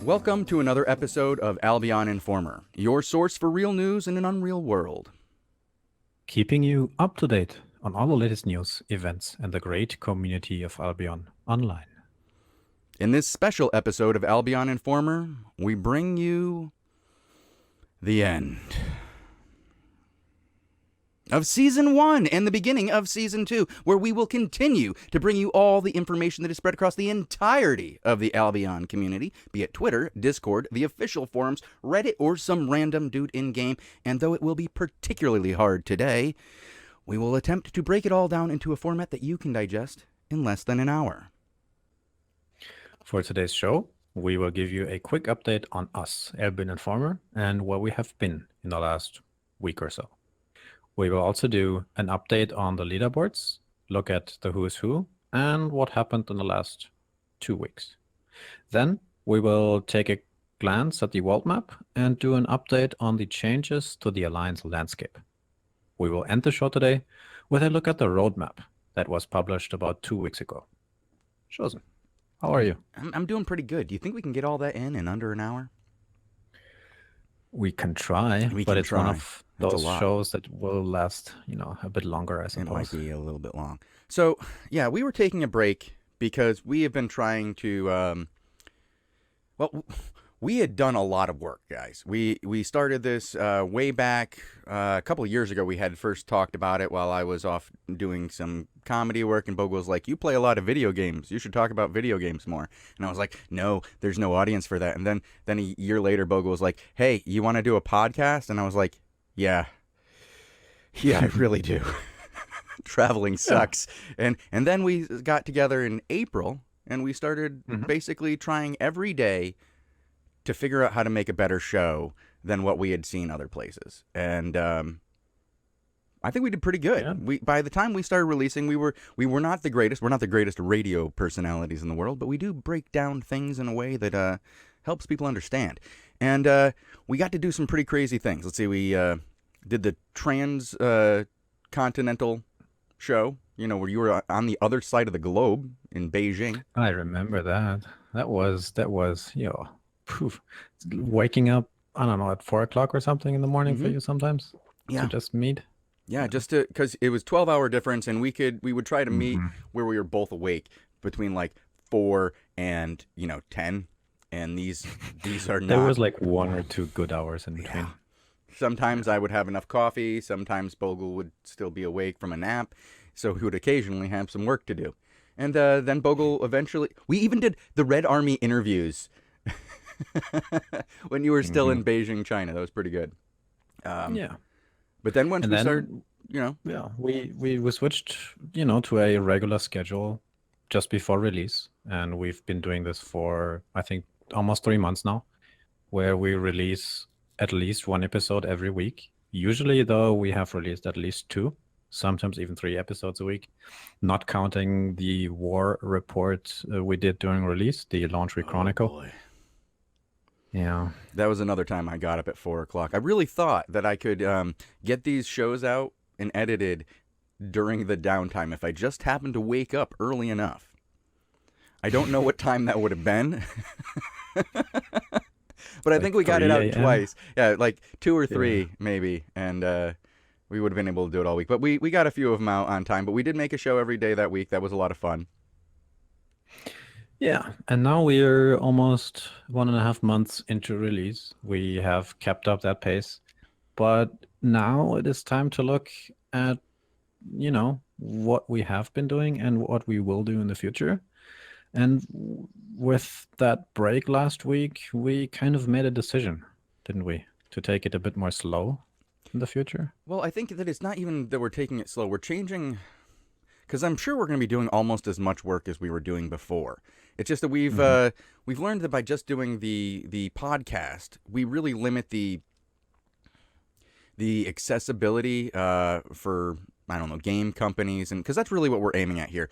Welcome to another episode of Albion Informer, your source for real news in an unreal world. Keeping you up to date on all the latest news, events, and the great community of Albion Online. In this special episode of Albion Informer, we bring you the end of Season 1 and the beginning of Season 2, where we will continue to bring you all the information that is spread across the entirety of the Albion community, be it Twitter, Discord, the official forums, Reddit, or some random dude in-game. And though it will be particularly hard today, we will attempt to break it all down into a format that you can digest in less than an hour. For today's show, we will give you a quick update on us, Albion Informer, and where we have been in the last week or so. We will also do an update on the leaderboards, look at the who's who, and what happened in the last 2 weeks. Then we will take a glance at the world map and do an update on the changes to the Alliance landscape. We will end the show today with a look at the roadmap that was published about 2 weeks ago. Shozen, how are you? I'm doing pretty good. Do you think we can get all that in under an hour? We can try, but it's one of That's those shows that will last, a bit longer, I suppose. It might be a little bit long. So, yeah, we were taking a break because we have been trying to, we had done a lot of work, guys. We started this way back a couple of years ago. We had first talked about it while I was off doing some comedy work, and Bogul was like, you play a lot of video games. You should talk about video games more. And I was like, no, there's no audience for that. And then a year later, Bogul was like, hey, you want to do a podcast? And I was like, yeah, I really do. Traveling sucks. And then we got together in April, and we started basically trying every day to figure out how to make a better show than what we had seen other places. And I think we did pretty good. Yeah. By the time we started releasing, we were not the greatest. We're not the greatest radio personalities in the world, but we do break down things in a way that helps people understand. And we got to do some pretty crazy things. Let's see, we did the trans-continental show, where you were on the other side of the globe in Beijing. I remember that. That was waking up, I don't know, at 4 o'clock or something in the morning for you sometimes to just meet. Yeah, because it was 12-hour difference, and we would try to meet where we were both awake between like 4 and 10, and these are not. There was like 1 or 2 good hours in between. Yeah. Sometimes I would have enough coffee. Sometimes Bogul would still be awake from a nap, so he would occasionally have some work to do. And then Bogul eventually. We even did the Red Army interviews when you were still in Beijing, China. That was pretty good. Yeah. But then once we started, Yeah, we switched, to a regular schedule just before release. And we've been doing this for, I think, almost 3 months now, where we release at least 1 episode every week. Usually, though, we have released at least 2, sometimes even 3 episodes a week, not counting the war report we did during release, the Launch Chronicle. Boy. Yeah. That was another time I got up at 4 o'clock. I really thought that I could get these shows out and edited during the downtime if I just happened to wake up early enough. I don't know what time that would have been. But I think we got it out twice. Yeah, like 2 or 3 maybe. And we would have been able to do it all week. But we got a few of them out on time. But we did make a show every day that week. That was a lot of fun. Yeah, and now we're almost 1.5 months into release. We have kept up that pace. But now it is time to look at, what we have been doing and what we will do in the future. And with that break last week, we kind of made a decision, didn't we? To take it a bit more slow in the future. Well, I think that it's not even that we're taking it slow. We're changing, because I'm sure we're going to be doing almost as much work as we were doing before. It's just that we've learned that by just doing the podcast, we really limit the accessibility for, I don't know, game companies, and because that's really what we're aiming at here.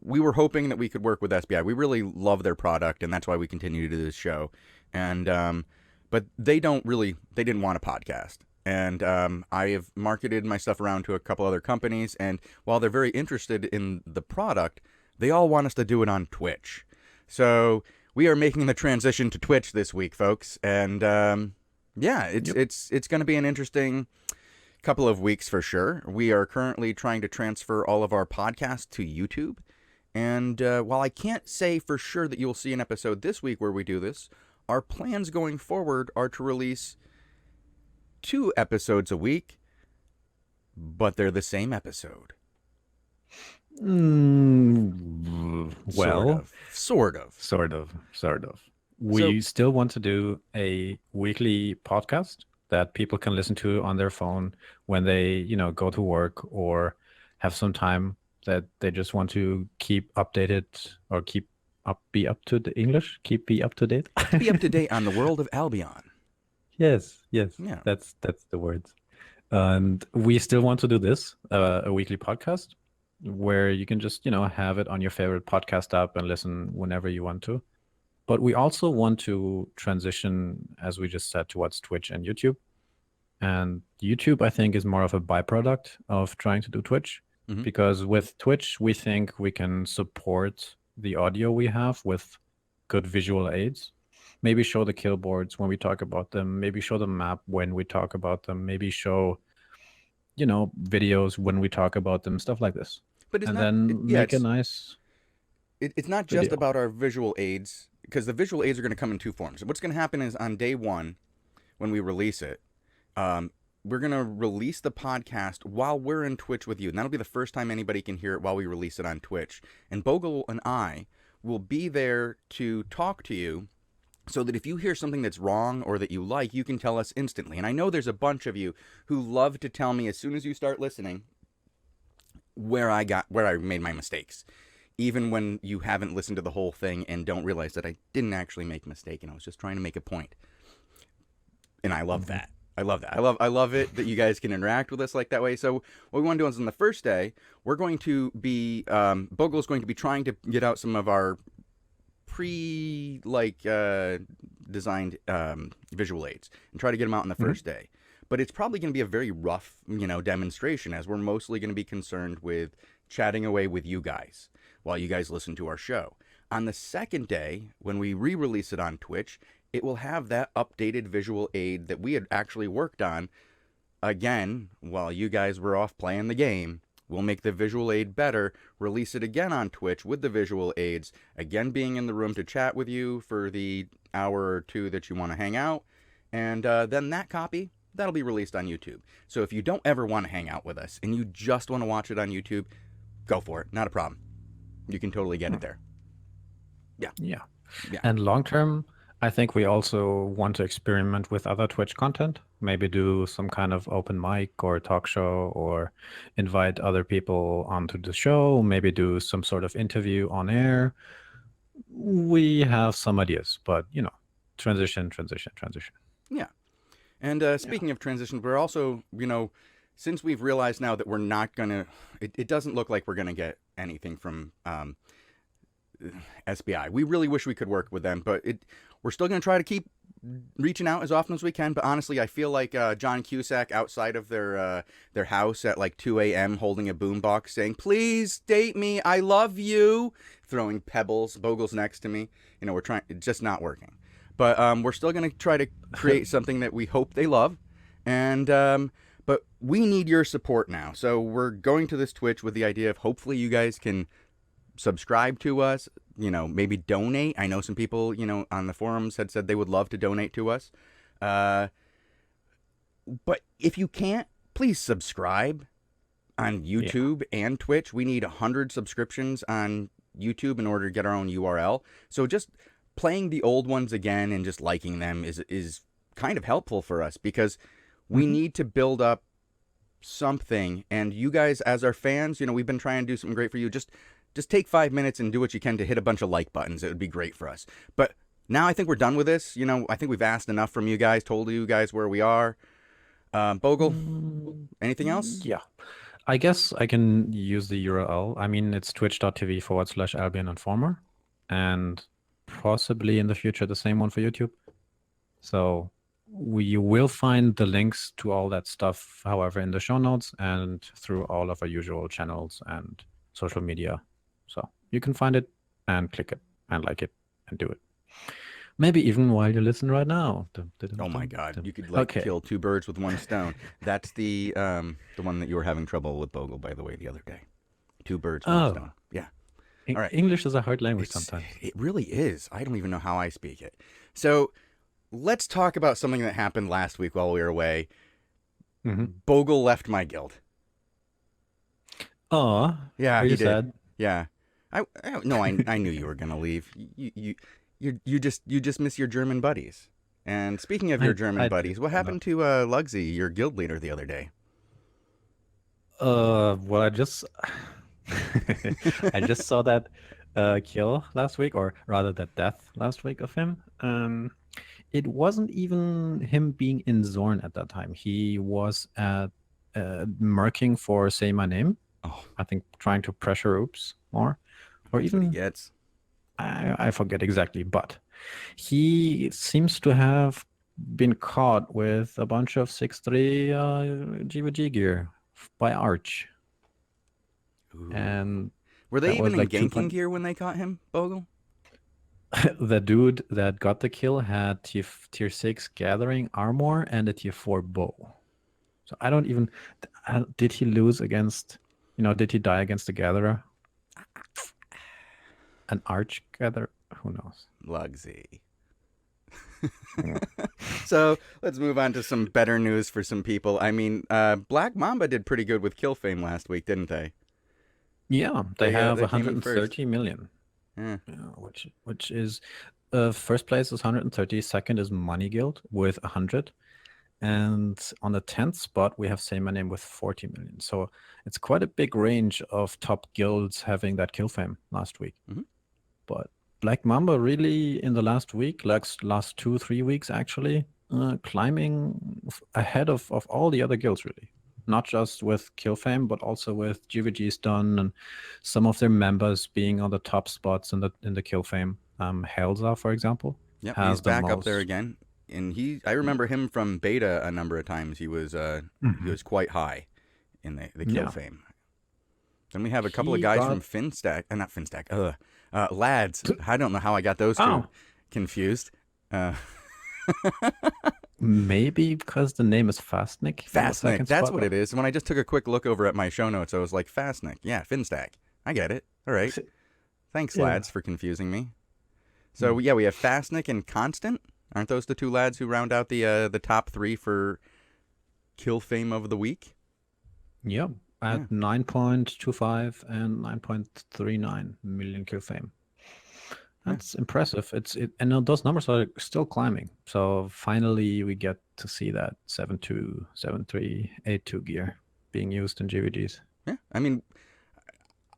We were hoping that we could work with SBI. We really love their product, and that's why we continue to do this show. And but they didn't want a podcast. And I have marketed my stuff around to a couple other companies, and while they're very interested in the product, they all want us to do it on Twitch. So we are making the transition to Twitch this week, folks, and yeah, it's going to be an interesting couple of weeks for sure. We are currently trying to transfer all of our podcasts to YouTube, and while I can't say for sure that you'll see an episode this week where we do this, our plans going forward are to release 2 episodes a week, but they're the same episode. Well, sort of. We still want to do a weekly podcast that people can listen to on their phone when they, go to work or have some time that they just want to keep updated or be up to date. Be up to date. Be up to date on the world of Albion. Yes. Yeah. That's the words. And we still want to do this, a weekly podcast where you can just, have it on your favorite podcast app and listen whenever you want to. But we also want to transition, as we just said, towards Twitch and YouTube. And YouTube, I think, is more of a byproduct of trying to do Twitch. Mhm. Because with Twitch, we think we can support the audio we have with good visual aids. Maybe show the kill boards when we talk about them. Maybe show the map when we talk about them. Maybe show, videos when we talk about them, stuff like this. But it's And not, then make a nice... it's not just video. about our visual aids, because the visual aids are going to come in 2 forms. What's going to happen is on day 1, when we release it, we're going to release the podcast while we're in Twitch with you. And that'll be the first time anybody can hear it while we release it on Twitch. And Bogul and I will be there to talk to you so that if you hear something that's wrong or that you like, you can tell us instantly. And I know there's a bunch of you who love to tell me as soon as you start listening where I made my mistakes. Even when you haven't listened to the whole thing and don't realize that I didn't actually make a mistake and I was just trying to make a point. And I love that. I love that. I love it that you guys can interact with us like that way. So what we want to do is on the first day, we're going to be, Bogul's going to be trying to get out some of our designed visual aids and try to get them out on the first day. But it's probably going to be a very rough, demonstration, as we're mostly going to be concerned with chatting away with you guys while you guys listen to our show. On the second day, when we re-release it on Twitch, it will have that updated visual aid that we had actually worked on. Again, while you guys were off playing the game, we'll make the visual aid better, release it again on Twitch with the visual aids, again being in the room to chat with you for the hour or 2 that you want to hang out, and then that copy, that'll be released on YouTube. So if you don't ever want to hang out with us and you just want to watch it on YouTube, go for it. Not a problem. You can totally get it there. Yeah. And long term, I think we also want to experiment with other Twitch content. Maybe do some kind of open mic or talk show, or invite other people onto the show. Maybe do some sort of interview on air. We have some ideas, but transition. Yeah. And speaking of transition, we're also, since we've realized now that we're not going to, it doesn't look like we're going to get anything from SBI. We really wish we could work with them, but we're still going to try to keep reaching out as often as we can. But honestly, I feel like John Cusack outside of their house at like 2 a.m. holding a boombox saying, "Please date me, I love you," throwing pebbles. Bogul's next to me. We're trying, it's just not working. But we're still going to try to create something that we hope they love. And but we need your support now. So we're going to this Twitch with the idea of hopefully you guys can subscribe to us, maybe donate. I know some people, on the forums had said they would love to donate to us. But if you can't, please subscribe on YouTube and Twitch. We need 100 subscriptions on YouTube in order to get our own URL. So just playing the old ones again and just liking them is kind of helpful for us, because we need to build up something. And you guys, as our fans, we've been trying to do something great for you. Just take 5 minutes and do what you can to hit a bunch of like buttons. It would be great for us. But now I think we're done with this. I think we've asked enough from you guys, told you guys where we are. Bogul, anything else? Yeah. I guess I can use the URL. I mean, it's twitch.tv/Albion Informer, and possibly in the future the same one for YouTube. So you will find the links to all that stuff, however, in the show notes and through all of our usual channels and social media. So you can find it and click it and like it and do it. Maybe even while you listen right now. Dum, dum, dum, Oh my dum, God, dum. you could like Okay. kill two birds with one stone. That's the one that you were having trouble with Bogle, by the way, the other day. Two birds, one Oh, stone. Yeah. All right. English is a hard language It's sometimes. it really is. I don't even know how I speak it. So let's talk about something that happened last week while we were away. Mm-hmm. Bogle left my guild. Oh, Yeah, are he you did. sad? Yeah. I no, I knew you were gonna leave. You just miss your German buddies. And speaking of your German I do. buddies, what I know. happened to Lugsy, your guild leader, the other day? Well, I just I just saw that kill last week, or rather that death last week of him. It wasn't even him being in Zorn at that time. He was at marking for Say My Name. Oh, I think trying to pressure Oops more, or that's what he even gets. I forget exactly, but he seems to have been caught with a bunch of 6-3 GVG gear by Arch. Ooh. And Were they that even was in like ganking gear when they caught him, Bogle? the dude that got the kill had tier 6 gathering armor and a tier 4 bow. So I don't even did he lose against, did he die against the gatherer? An arch gatherer? Who knows? Lugsy. Yeah. So let's move on to some better news for some people. I mean, Black Mamba did pretty good with Kill Fame last week, didn't they? Yeah, they have They came in first. 130 million. Yeah. Yeah, which is first place is 130, second is Money Guild with 100, and on the 10th spot we have Say My Name with 40 million. So it's quite a big range of top guilds having that kill fame last week. Mhm. But Black Mamba really in the last week, like last 2-3 weeks actually, climbing ahead of all the other guilds really. Not just with kill fame, but also with GVG's done and some of their members being on the top spots in the kill fame. Helza, for example, Yep, he's has the back up there most. again. And I remember him from beta a number of times. He Mhm. was quite high in the Kill Yeah, Fame. Then we have a couple of he guys got. from Finstack, not Finstack, Lads. I don't know how I got those two Oh, confused. Uh, maybe because the name is Fastnik in the Fastnick, second that's spot. what it is. When I just took a quick look over at my show notes, I was like, Fastnick. Yeah, Finstack. I get it. All right. Thanks, Yeah. lads, for confusing me. So, yeah, we have Fastnick and Constant. Aren't those the two lads who round out the top three for Kill Fame of the week? Yep, Yeah. at 9.25 and 9.39 million kill fame. That's impressive. And those numbers are still climbing. So finally, we get to see that 7.2, 7.3, 8.2 gear being used in GVGs. Yeah. I mean,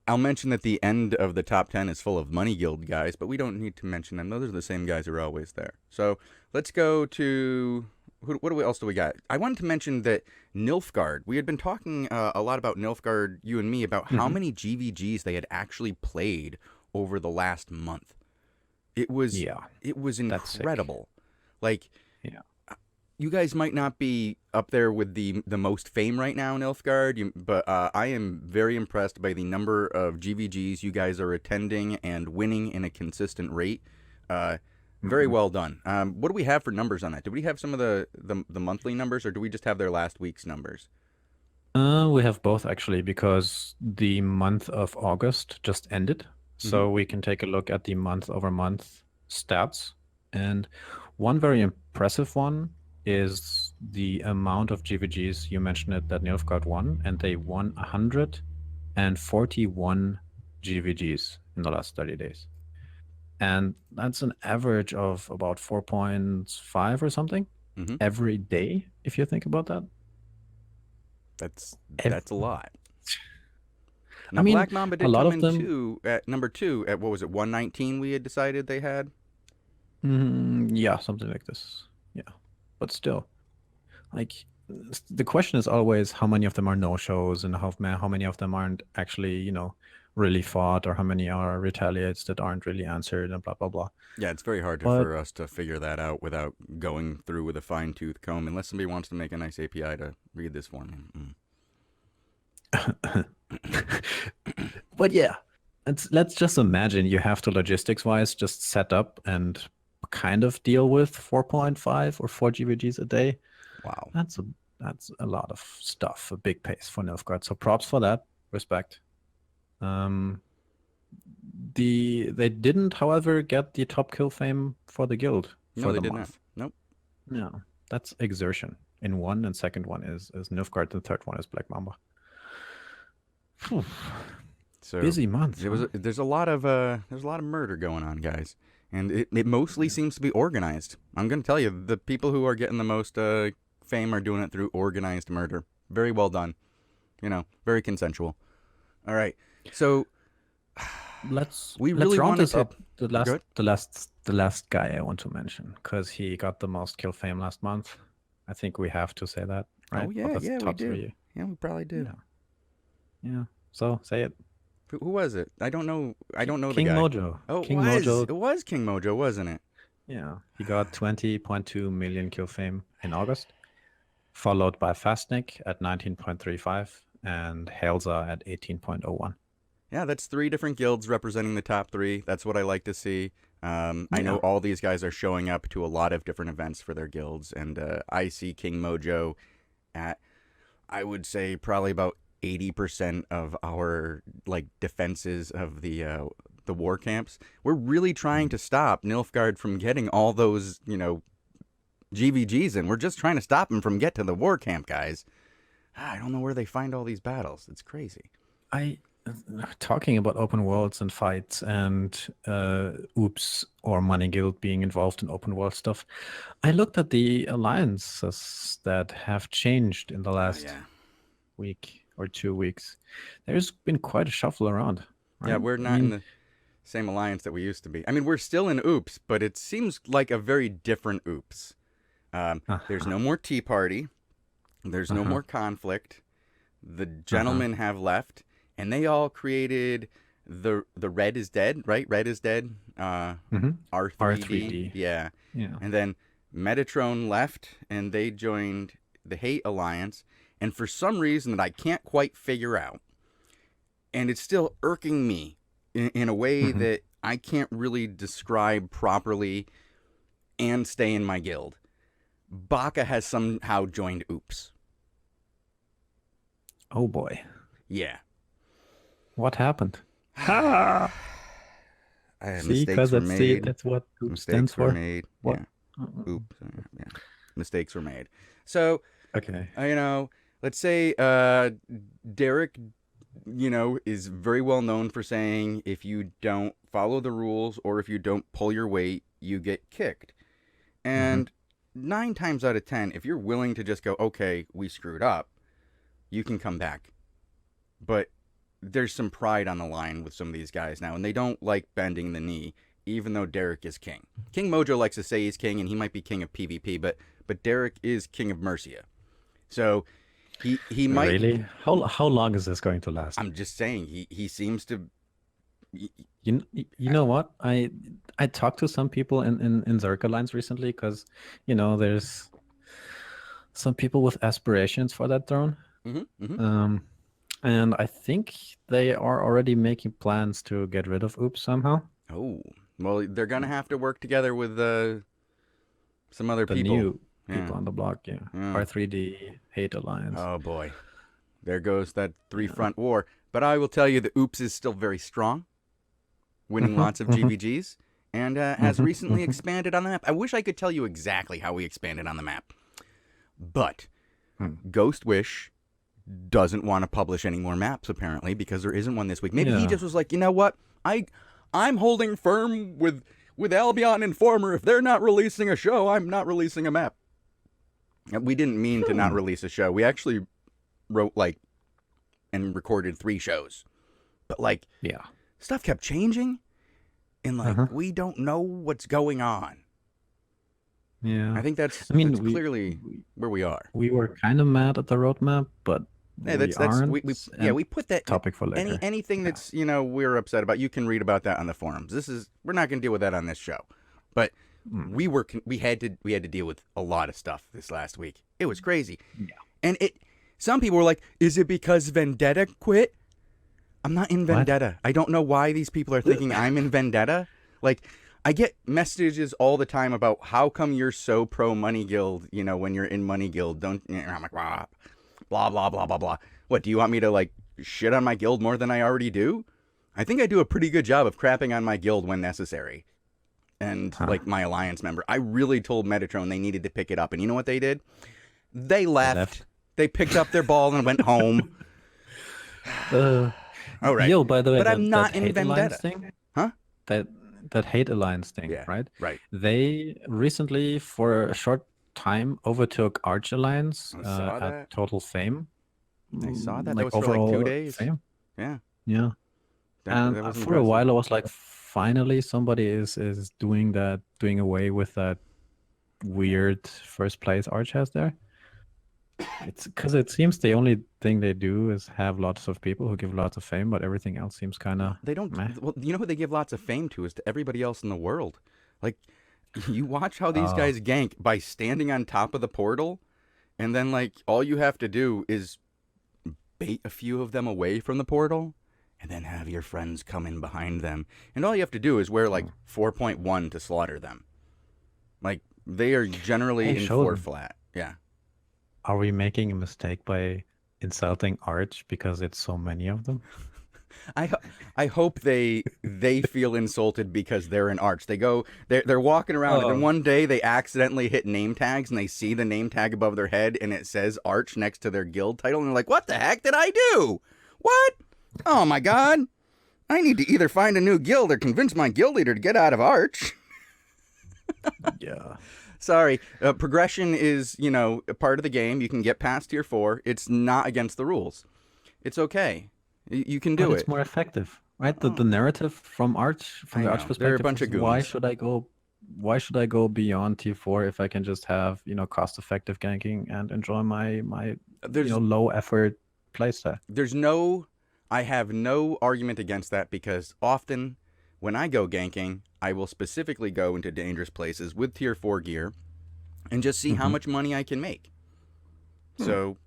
I'll mention that the end of the top 10 is full of Money Guild guys, but we don't need to mention them. Those are the same guys who are always there. So let's go to what else do we got? I wanted to mention that Nilfgaard. We had been talking a lot about Nilfgaard, you and me, about how many GVGs they had actually played over the last month. It was Yeah, that's sick. incredible. Like, Yeah. you guys might not be up there with the most fame right now in Nilfgaard, but I am very impressed by the number of GVGs you guys are attending and winning in a consistent rate. Very well done. What do we have for numbers on that? Do we have some of the monthly numbers, or do we just have their last week's numbers? We have both actually, because the month of August just ended. So we can take a look at the month-over-month stats. And one very impressive one is the amount of GVGs. You mentioned it, that Nilfgaard won, and they won 141 GVGs in the last 30 days. And that's an average of about 4.5 or something every day, if you think about that. That's Ev- a lot. I Now, mean, Black Mamba a did lot come of in them. at number two at, what was it, 119 we had decided they had? Yeah, something like this. Yeah, but still, like the question is always how many of them are no-shows and how many of them aren't actually, really fought, or how many are retaliates that aren't really answered, and blah blah blah. Yeah, it's very hard But for us to figure that out without going through with a fine-tooth comb, unless somebody wants to make a nice API to read this for me. but yeah, let's just imagine you have to logistics-wise just set up and kind of deal with 4.5 or 4 GVGs a day. Wow. That's a lot of stuff, a big pace for Nilfgaard. So props for that. Respect. They didn't, however, get the top kill fame for the guild No, for they the did month. not. Nope. No, that's exertion in one, and second one is Nilfgaard, and third one is Black Mamba. Phew. So Busy month. there's a lot of murder going on, guys, and it mostly seems to be organized. I'm gonna tell you, the people who are getting the most fame are doing it through organized murder. Very well done. Very consensual. All right, so let's really round wanted this to- up. The last guy I want to mention, because he got the most kill fame last month. I think we have to say that, right? Oh yeah, That's yeah, we top do. 3. Yeah, we probably do. Yeah. So say it. Who was it? I don't know. I don't know King the guy. Mojo. Oh, King it was. Mojo. It was King Mojo, wasn't it? Yeah, he got 20.2 million kill fame in August, followed by Fastnick at 19.35 and Helza at 18.01. Yeah, that's 3 different guilds representing the top 3. That's what I like to see. I know all these guys are showing up to a lot of different events for their guilds, and I see King Mojo at, I would say, probably about 80% of our defenses of the war camps. We're really trying to stop Nilfgaard from getting all those GVGs in. We're just trying to stop them from getting to the war camp, guys. I don't know where they find all these battles. It's crazy. Talking about open worlds and fights and Oops or Money Guild being involved in open world stuff, I looked at the alliances that have changed in the last week or 2 weeks. There's been quite a shuffle around. Right? Yeah, we're not in the same alliance that we used to be. I mean, we're still in Oops, but it seems like a very different Oops. There's no more Tea Party. There's no more conflict. The gentlemen have left, and they all created the Red is Dead, right? Red is Dead. R3D. Yeah. And then Metatron left, and they joined the Hate Alliance. And for some reason that I can't quite figure out, and it's still irking me in a way that I can't really describe properly and stay in my guild, Baka has somehow joined Oops. Oh boy. Yeah. What happened? Mistakes were made. That's what Oops stands for. Made. What? Yeah. Oops. Yeah. Mistakes were made. So, okay. Let's say Derek, is very well known for saying if you don't follow the rules or if you don't pull your weight, you get kicked. And 9 times out of 10, if you're willing to just go, okay, we screwed up, you can come back. But there's some pride on the line with some of these guys now, and they don't like bending the knee, even though Derek is king. King Mojo likes to say he's king, and he might be king of PvP, but Derek is king of Mercia. So he might... Really? How long is this going to last? I'm just saying, he seems to... You know what? I talked to some people in Zerka lines recently, because, there's some people with aspirations for that throne. And I think they are already making plans to get rid of Oops somehow. Oh, well, they're going to have to work together with some other people. New people on the block, R3D, Hate Alliance. Oh, boy. There goes that 3-front war. But I will tell you that Oops is still very strong, winning lots of GVGs, and has recently expanded on the map. I wish I could tell you exactly how we expanded on the map. But Ghost Wish doesn't want to publish any more maps, apparently, because there isn't one this week. Maybe he just was like, you know what? I'm holding firm with Albion Informer. If they're not releasing a show, I'm not releasing a map. We didn't mean to not release a show. We actually wrote, and recorded 3 shows. But, stuff kept changing, and, we don't know what's going on. Yeah. I think that's clearly where we are. We were kind of mad at the roadmap, but we put that topic for later. Anything that's we're upset about, you can read about that on the forums. We're not going to deal with that on this show, but we had to deal with a lot of stuff this last week. It was crazy, and some people were like, "Is it because Vendetta quit?" I'm not in Vendetta. I don't know why these people are thinking I'm in Vendetta. I get messages all the time about how come you're so pro Money Guild, you know, when you're in Money Guild. Don't, you know, I'm like, blah, blah, blah, blah, blah, blah. What, do you want me to, like, shit on my guild more than I already do? I think I do a pretty good job of crapping on my guild when necessary. And, like, my alliance member. I really told Metatron they needed to pick it up. And you know what they did? They left. They picked up their ball and went home. All right. Yo, by the way, but I'm not that in Vendetta. Thing, huh? That hate alliance thing, Yeah, right? Right. They recently, for a short time, overtook Arch Alliance at Total Fame. I saw that. Like that was for like 2 days. Fame. Yeah. Yeah. And that for a while, I was like, finally, somebody is doing that, doing away with that weird first place Arch has there. It's because it seems the only thing they do is have lots of people who give lots of fame, but everything else seems kind of They don't. meh. Well, you know who they give lots of fame to is to everybody else in the world. Like, you watch how these guys gank by standing on top of the portal, and then like all you have to do is bait a few of them away from the portal, and then have your friends come in behind them, and all you have to do is wear like 4.1 to slaughter them. Like, they are generally in 4 flat. Yeah. Are we making a mistake by insulting Arch because it's so many of them? I hope they feel insulted because they're an Arch. They're walking around and then one day they accidentally hit name tags and they see the name tag above their head and it says Arch next to their guild title and they're like, what the heck did I do? What? Oh my god. I need to either find a new guild or convince my guild leader to get out of Arch. Yeah. Sorry, progression is, you know, a part of the game. You can get past tier 4. It's not against the rules. It's okay. You can do it. It's more effective, right? The narrative from Arch, from the Arch perspective, they're a bunch of is, goons. why should I go beyond tier 4 if I can just have, you know, cost-effective ganking and enjoy my low effort playset? I have no argument against that because often when I go ganking, I will specifically go into dangerous places with tier 4 gear and just see how much money I can make. So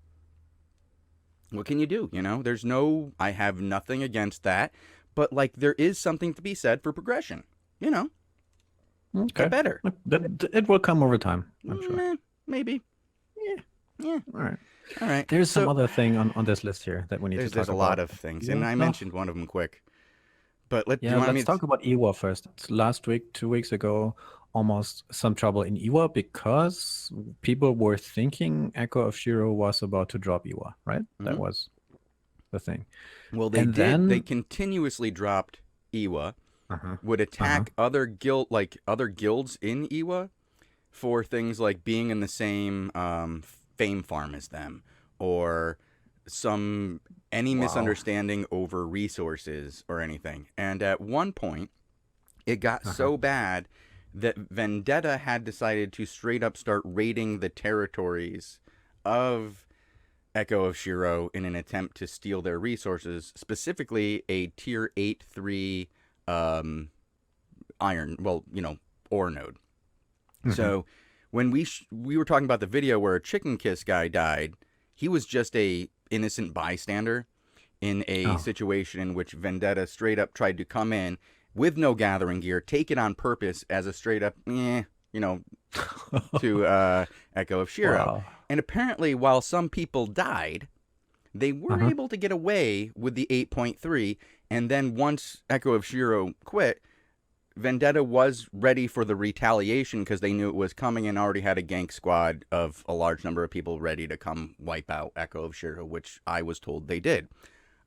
what can you do? You know, I have nothing against that, but like there is something to be said for progression, you know. Okay. Get better. It will come over time, I'm sure. Maybe. Yeah. All right. There's some other thing on this list here that we need to talk about. There's a lot of things, and I mentioned one of them quick. But let's talk about E01 first. Last week, 2 weeks ago, almost some trouble in E01 because people were thinking Echo of Shiro was about to drop E01, right? That was the thing. Well, they did. Then they continuously dropped E01, would attack other guilds in E01 for things like being in the same fame farm as them or any misunderstanding over resources or anything. And at one point, it got so bad that Vendetta had decided to straight up start raiding the territories of Echo of Shiro in an attempt to steal their resources, specifically a tier 8-3 ore node. So when we were talking about the video where a chicken kiss guy died, he was just a innocent bystander in a situation in which Vendetta straight up tried to come in with no gathering gear, take it on purpose as a straight up, to Echo of Shiro. Wow. And apparently, while some people died, they were able to get away with the 8.3. And then once Echo of Shiro quit, Vendetta was ready for the retaliation because they knew it was coming and already had a gank squad of a large number of people ready to come wipe out Echo of Shiro, which I was told they did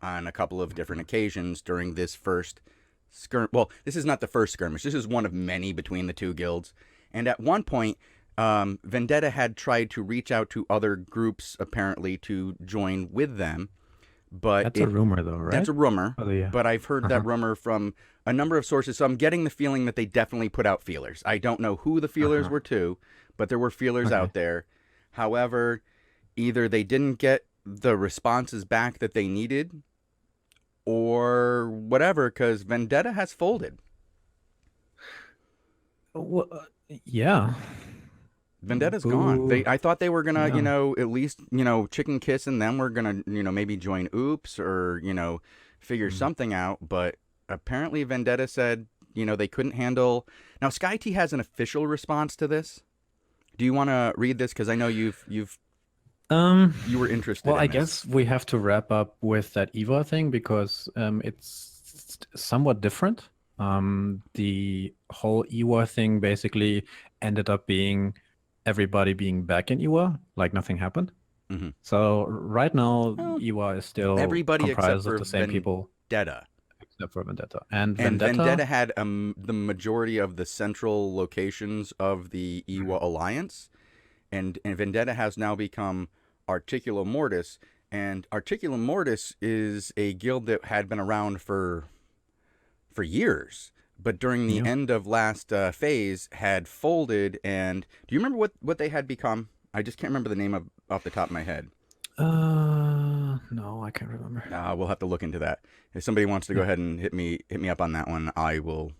on a couple of different occasions during this first skirmish. Well, this is not the first skirmish. This is one of many between the two guilds. And at one point, Vendetta had tried to reach out to other groups, apparently, to join with them. But that's a rumor, though, right? That's a rumor, but I've heard that rumor from a number of sources, so I'm getting the feeling that they definitely put out feelers. I don't know who the feelers were to, but there were feelers out there. However, either they didn't get the responses back that they needed, or whatever, because Vendetta has folded. Well, yeah. Vendetta's gone. I thought they were gonna, at least, chicken kiss and them were gonna, maybe join Oops or, figure something out. But apparently Vendetta said, they couldn't handle. Now SkyT has an official response to this. Do you want to read this? Because I know you were interested Well, in I this. guess we have to wrap up with that EVA thing because it's somewhat different. The whole EVA thing basically ended up being everybody being back in EVA, like nothing happened. Mm-hmm. So right now, Well, EVA is still everybody except comprised of for the same people, Vendetta. except for Vendetta. And And Vendetta, Vendetta had the majority of the central locations of the E01 Alliance. And Vendetta has now become Articulum Mortis. And Articulum Mortis is a guild that had been around for years. But during the yeah. end of last phase, had folded. And do you remember what they had become? I just can't remember the name off the top of my head. No, I can't remember. We'll have to look into that. If somebody wants to go Yeah. ahead and hit me up on that one, I will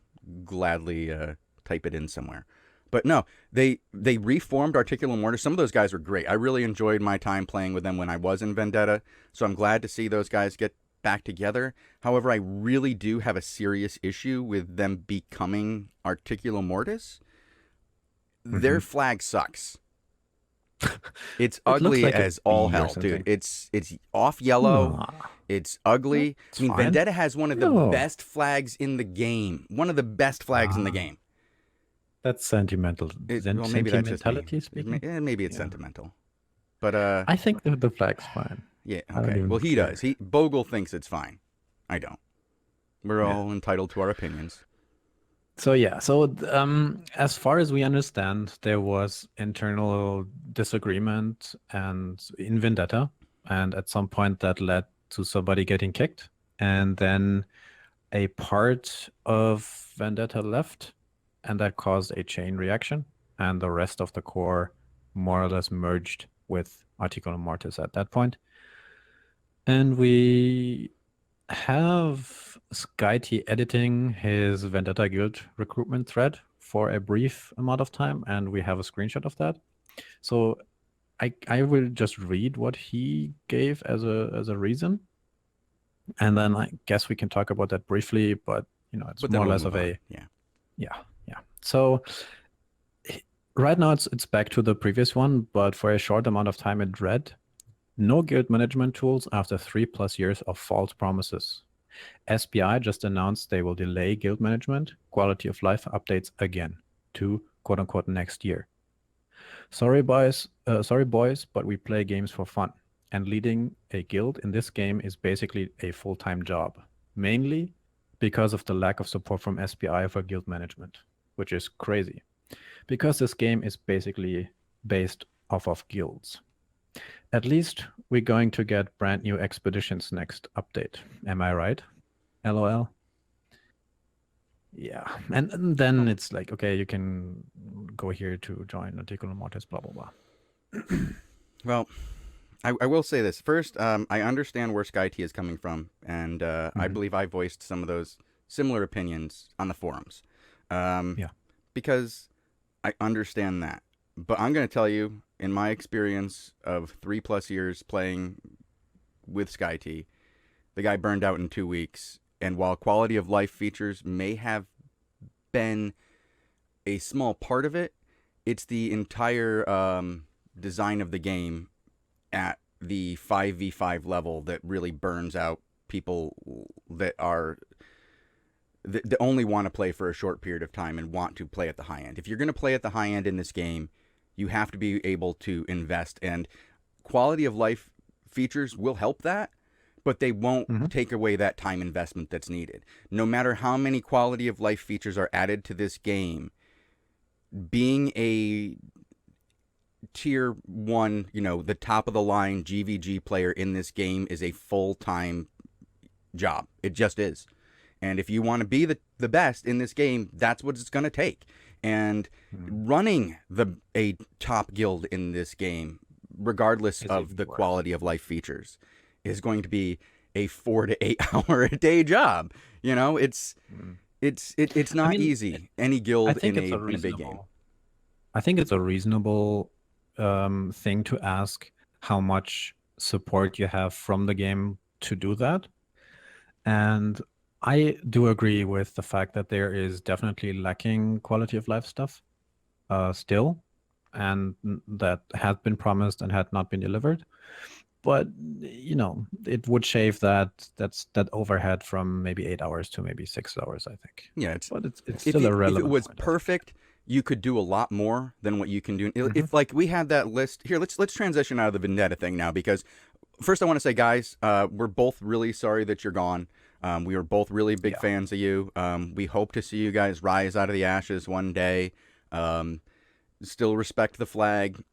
gladly type it in somewhere. But no, they reformed Articulum Mortis. Some of those guys were great. I really enjoyed my time playing with them when I was in Vendetta. So I'm glad to see those guys get back together. However, I really do have a serious issue with them becoming Articulum Mortis. Their flag sucks. It's It looks ugly like a as all bee or hell, something. dude. It's off yellow. Nah, It's ugly. it's I mean, fine. Vendetta has one of the No. best flags in the game. One of the best flags in the game. That's sentimental. Well, maybe that's just me. Sentimentality speaking. Maybe it's Yeah. sentimental. But I think the flag's fine. yeah, I don't okay. even Well, he care. does. Bogul thinks it's fine. I don't. We're all entitled to our opinions. So yeah, as far as we understand, there was internal disagreement and in Vendetta, and at some point that led to somebody getting kicked, and then a part of Vendetta left, and that caused a chain reaction, and the rest of the core more or less merged with Articulum Mortis at that point. And we have SkyT editing his Vendetta Guild recruitment thread for a brief amount of time, and we have a screenshot of that. So I will just read what he gave as a reason, and then I guess we can talk about that briefly. But it's But then more or we'll less move of on. a yeah. So right now it's back to the previous one, but for a short amount of time it read, no guild management tools after 3+ years of false promises. SBI just announced they will delay guild management quality of life updates again to quote unquote next year. Sorry boys, but we play games for fun, and leading a guild in this game is basically a full-time job, mainly because of the lack of support from SBI for guild management, which is crazy, because this game is basically based off of guilds. At least we're going to get brand new expeditions next update. Am I right? LOL. Yeah. And then it's like, okay, you can go here to join Articulum Mortis, blah, blah, blah. Well, I will say this. First, I understand where SkyT is coming from, and I believe I voiced some of those similar opinions on the forums. Yeah. Because I understand that. But I'm going to tell you, in my experience of 3+ years playing with SkyT, the guy burned out in 2 weeks. And while quality of life features may have been a small part of it, it's the entire design of the game at the 5v5 level that really burns out people that only want to play for a short period of time and want to play at the high end. If you're going to play at the high end in this game, you have to be able to invest, and quality of life features will help that, but they won't take away that time investment that's needed. No matter how many quality of life features are added to this game, being a tier 1, the top of the line GVG player in this game is a full-time job. It just is. And if you want to be the best in this game, that's what it's going to take. And running a top guild in this game, regardless of the quality of life features, is going to be a 4 to 8 hour a day job. It's not easy. Any guild in a big game. I think it's a reasonable thing to ask how much support you have from the game to do that. And I do agree with the fact that there is definitely lacking quality of life stuff still, and that had been promised and had not been delivered. But it would shave that overhead from maybe 8 hours to maybe 6 hours, I think. Yeah, But it's if still a if it relevant was point, I think. perfect, you could do a lot more than what you can do. Hmm. If like we had that list here, let's transition out of the Vendetta thing now, because first I want to say, guys, we're both really sorry that you're gone. We were both really big Yeah. fans of you. We hope to see you guys rise out of the ashes one day. Um, Still respect the flag.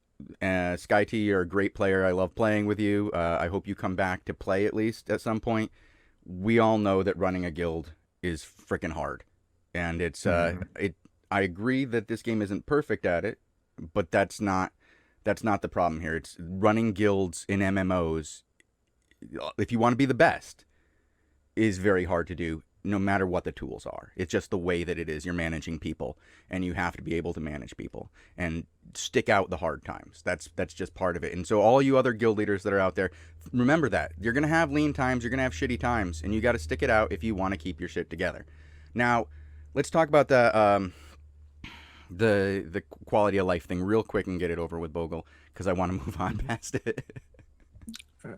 Sky T, you're a great player. I love playing with you. I hope you come back to play at least at some point. We all know that running a guild is freaking hard, and Hmm. it. I agree that this game isn't perfect at it, but that's not the problem here. It's running guilds in MMOs. If you want to be the best, is very hard to do no matter what the tools are. It's just the way that it is. You're managing people, and you have to be able to manage people and stick out the hard times. That's just part of it. And so all you other guild leaders that are out there, remember that. You're going to have lean times, you're going to have shitty times, and you got to stick it out if you want to keep your shit together. Now, let's talk about the quality of life thing real quick and get it over with, Bogle, because I want to move on past it.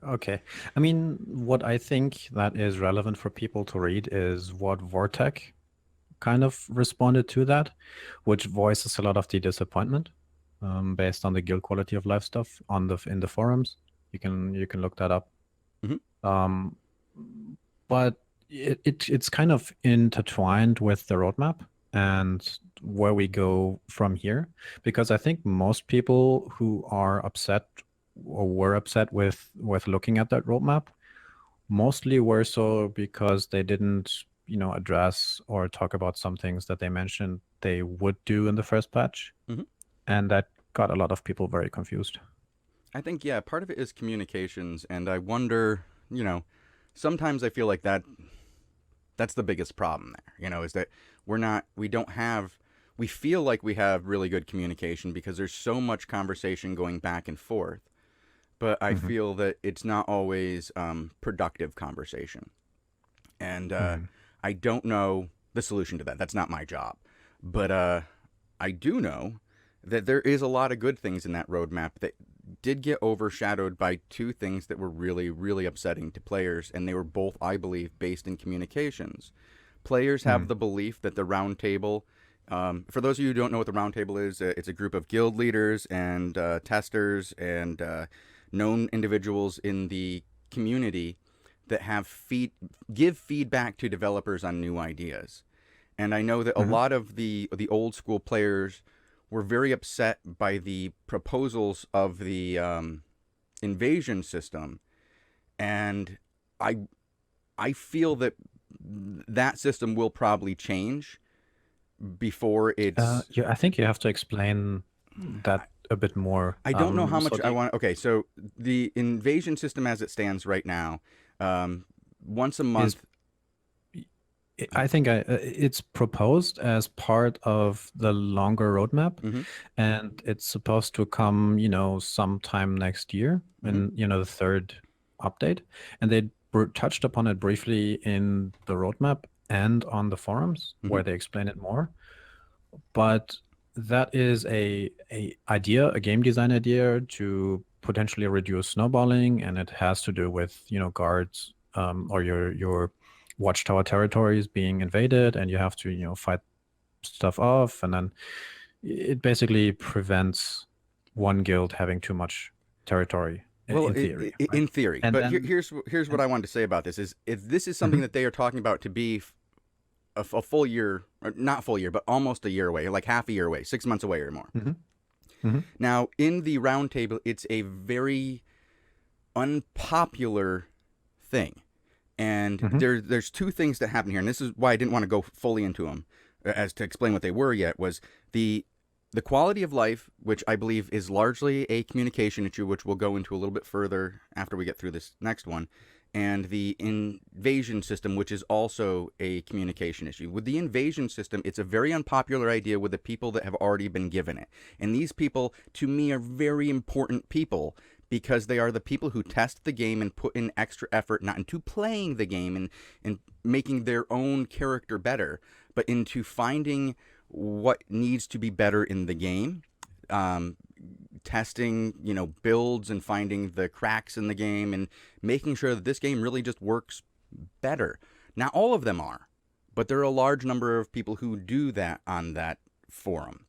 Okay. I mean, what I think that is relevant for people to read is what Vortec kind of responded to that, which voices a lot of the disappointment based on the guild quality of life stuff on the in the forums. You can look that up. Mhm. Um, but it's kind of intertwined with the roadmap and where we go from here, because I think most people who are upset or were upset with looking at that roadmap mostly were so because they didn't address or talk about some things that they mentioned they would do in the first patch, Mhm. and that got a lot of people very confused. I think, yeah, part of it is communications, and I wonder, sometimes I feel like that's the biggest problem there, is that we don't have, we feel like we have really good communication because there's so much conversation going back and forth, but I Hmm. feel that it's not always productive conversation. And Hmm. I don't know the solution to that. That's not my job. But I do know that there is a lot of good things in that roadmap that did get overshadowed by two things that were really, really upsetting to players. And they were both, I believe, based in communications. Players have Hmm. the belief that the round table, for those of you who don't know what the round table is, it's a group of guild leaders and testers and known individuals in the community that give feedback to developers on new ideas. And I know that a Hmm. lot of the old school players were very upset by the proposals of the invasion system, and I I feel that that system will probably change before it's. Yeah, I think you have to explain that a bit more. I don't know how So much I the want. Okay, so the invasion system as it stands right now, once a is month. I think it's proposed as part of the longer roadmap, Mm-hmm, and it's supposed to come, sometime next year, mm-hmm, in, the third update. And they touched upon it briefly in the roadmap and on the forums mm-hmm. where they explain it more. But that is a game design idea to potentially reduce snowballing, and it has to do with guards, or your watchtower territories being invaded, and you have to fight stuff off, and then it basically prevents one guild having too much territory Well, in theory, right? in theory, And but then here's what and I wanted to say about this is if this is something Mhm. that they are talking about to be a full year, or not full year, but almost a year away, like half a year away, 6 months away or more. Mhm. Mhm. Now, in the roundtable, it's a very unpopular thing, and Mhm. there's two things that happen here, and this is why I didn't want to go fully into them, as to explain what they were yet. Was the quality of life, which I believe is largely a communication issue, which we'll go into a little bit further after we get through this next one, and the invasion system, which is also a communication issue. With the invasion system, it's a very unpopular idea with the people that have already been given it. And these people, to me, are very important people because they are the people who test the game and put in extra effort, not into playing the game and making their own character better, but into finding what needs to be better in the game, testing, builds and finding the cracks in the game and making sure that this game really just works better. Not all of them are, but there are a large number of people who do that on that forum.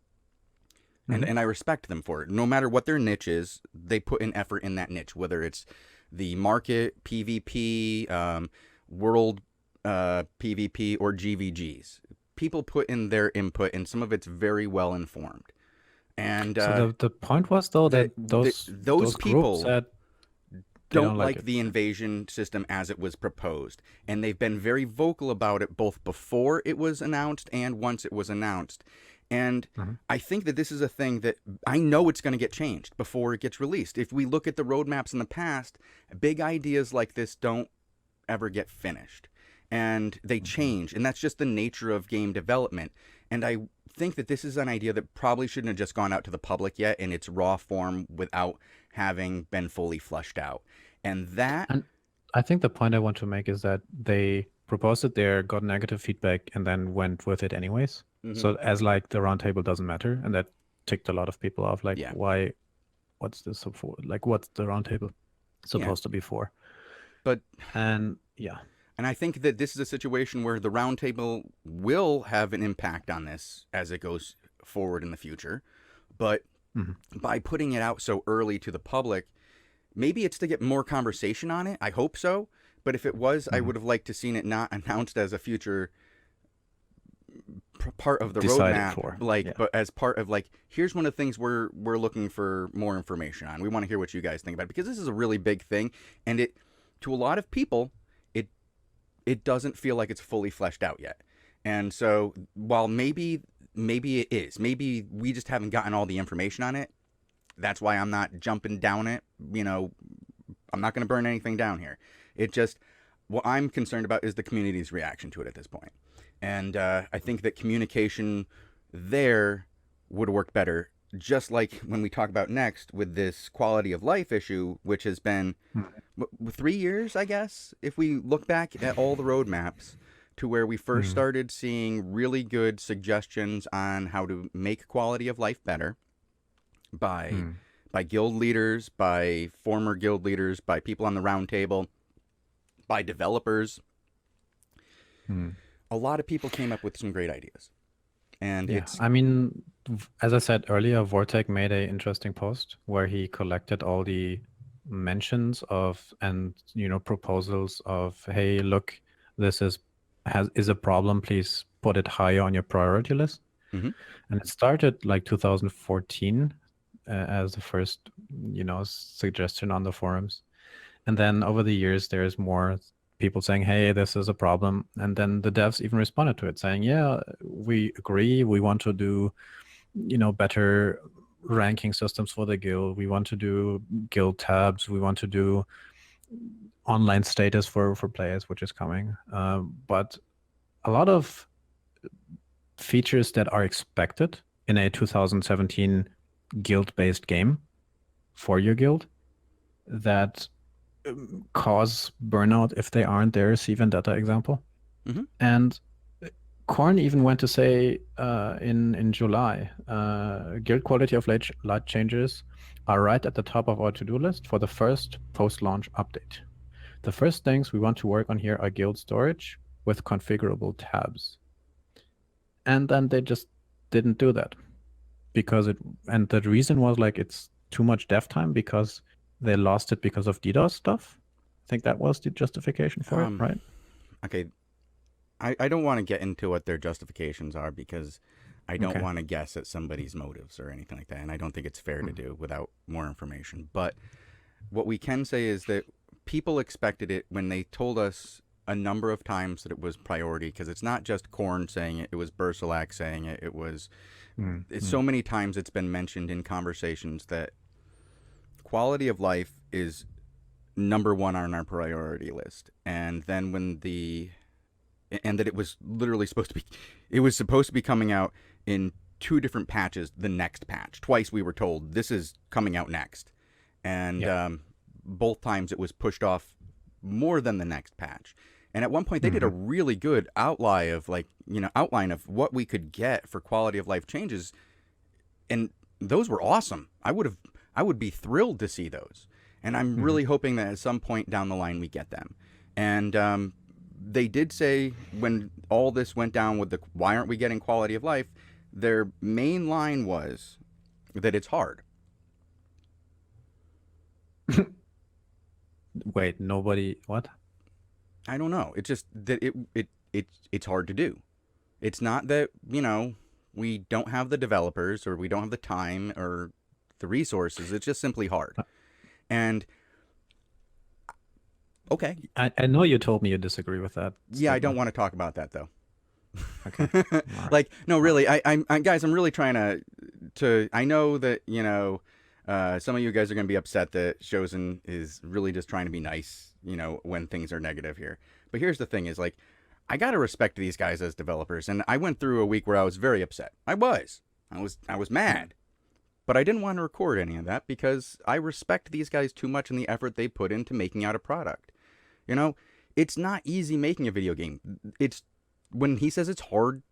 And I respect them for it. No matter what their niche is, they put in effort in that niche, whether it's the market, PvP, world PvP, or GVGs. People put in their input, and some of it's very well informed. And so the point was, though, that those people groups that don't like the invasion system as it was proposed. And they've been very vocal about it both before it was announced and once it was announced. And I think that this is a thing that I know it's going to get changed before it gets released. If we look at the roadmaps in the past, big ideas like this don't ever get finished. And they change. And that's just the nature of game development. And I think that this is an idea that probably shouldn't have just gone out to the public yet in its raw form without having been fully fleshed out. And I think the point I want to make is that they proposed it there, got negative feedback, and then went with it anyways. So as like the roundtable doesn't matter, and that ticked a lot of people off. Like, why? What's this for? Like, what's the roundtable supposed to be for? And I think that this is a situation where the roundtable will have an impact on this as it goes forward in the future. But by putting it out so early to the public, maybe it's to get more conversation on it. I hope so. But if it was, I would have liked to seen it not announced as a future part of the roadmap, but as part of here's one of the things we're looking for more information on. We want to hear what you guys think about it, because this is a really big thing, and it, to a lot of people, it doesn't feel like it's fully fleshed out yet. And so while maybe it is, maybe we just haven't gotten all the information on it. That's why I'm not jumping down it. I'm not going to burn anything down here. What I'm concerned about is the community's reaction to it at this point. And I think that communication there would work better, just like when we talk about next with this quality of life issue, which has been 3 years, I guess, if we look back at all the roadmaps to where we first started seeing really good suggestions on how to make quality of life better by guild leaders, by former guild leaders, by people on the round table, by developers. A lot of people came up with some great ideas. And I mean, as I said earlier, Vortek made an interesting post where he collected all the mentions of and proposals of, hey, look, this is a problem, please put it higher on your priority list. And it started like 2014 as the first suggestion on the forums, and then over the years there's more people saying, hey, this is a problem, and then the devs even responded to it saying, yeah, we agree, we want to do better ranking systems for the guild, we want to do guild tabs, we want to do online status for players, which is coming, but a lot of features that are expected in a 2017 guild-based game for your guild that cause burnout if they aren't there. See Vendetta example. And Korn even went to say in July, guild quality of light changes are right at the top of our to-do list for the first post-launch update. The first things we want to work on here are guild storage with configurable tabs. And then they just didn't do that and the reason was it's too much dev time because they lost it because of DDoS stuff. I think that was the justification for it, right? Okay. I don't want to get into what their justifications are because I don't want to guess at somebody's motives or anything like that. And I don't think it's fair to do without more information. But what we can say is that people expected it when they told us a number of times that it was priority, because it's not just Korn saying it. It was Bersalak saying it. It was so many times it's been mentioned in conversations that quality of life is number one on our priority list. And then and that it was literally supposed to be coming out in 2 different patches, the next patch. Twice we were told this is coming out next. and Yeah. both times it was pushed off more than the next patch. And at one point, they did a Hmm. really good outline of outline of what we could get for quality of life changes, and those were awesome. I would be thrilled to see those, and I'm Hmm. really hoping that at some point down the line we get them. And they did say when all this went down with the why aren't we getting quality of life, their main line was that it's hard. Wait, nobody. What? I don't know. It's just that it's hard to do. It's not that, we don't have the developers or we don't have the time or the resources. It's just simply hard. And okay, I know you told me you disagree with that yeah, I don't statement. want to talk about that though. Okay. All right. Like, no, All right. really, guys, I'm really trying to. I know that some of you guys are going to be upset that Shozen is really just trying to be nice, when things are negative here. But here's the thing: is like, I gotta respect these guys as developers, and I went through a week where I was very upset. I was mad, but I didn't want to record any of that because I respect these guys too much and the effort they put into making out a product. You know, it's not easy making a video game. It's when he says it's hard,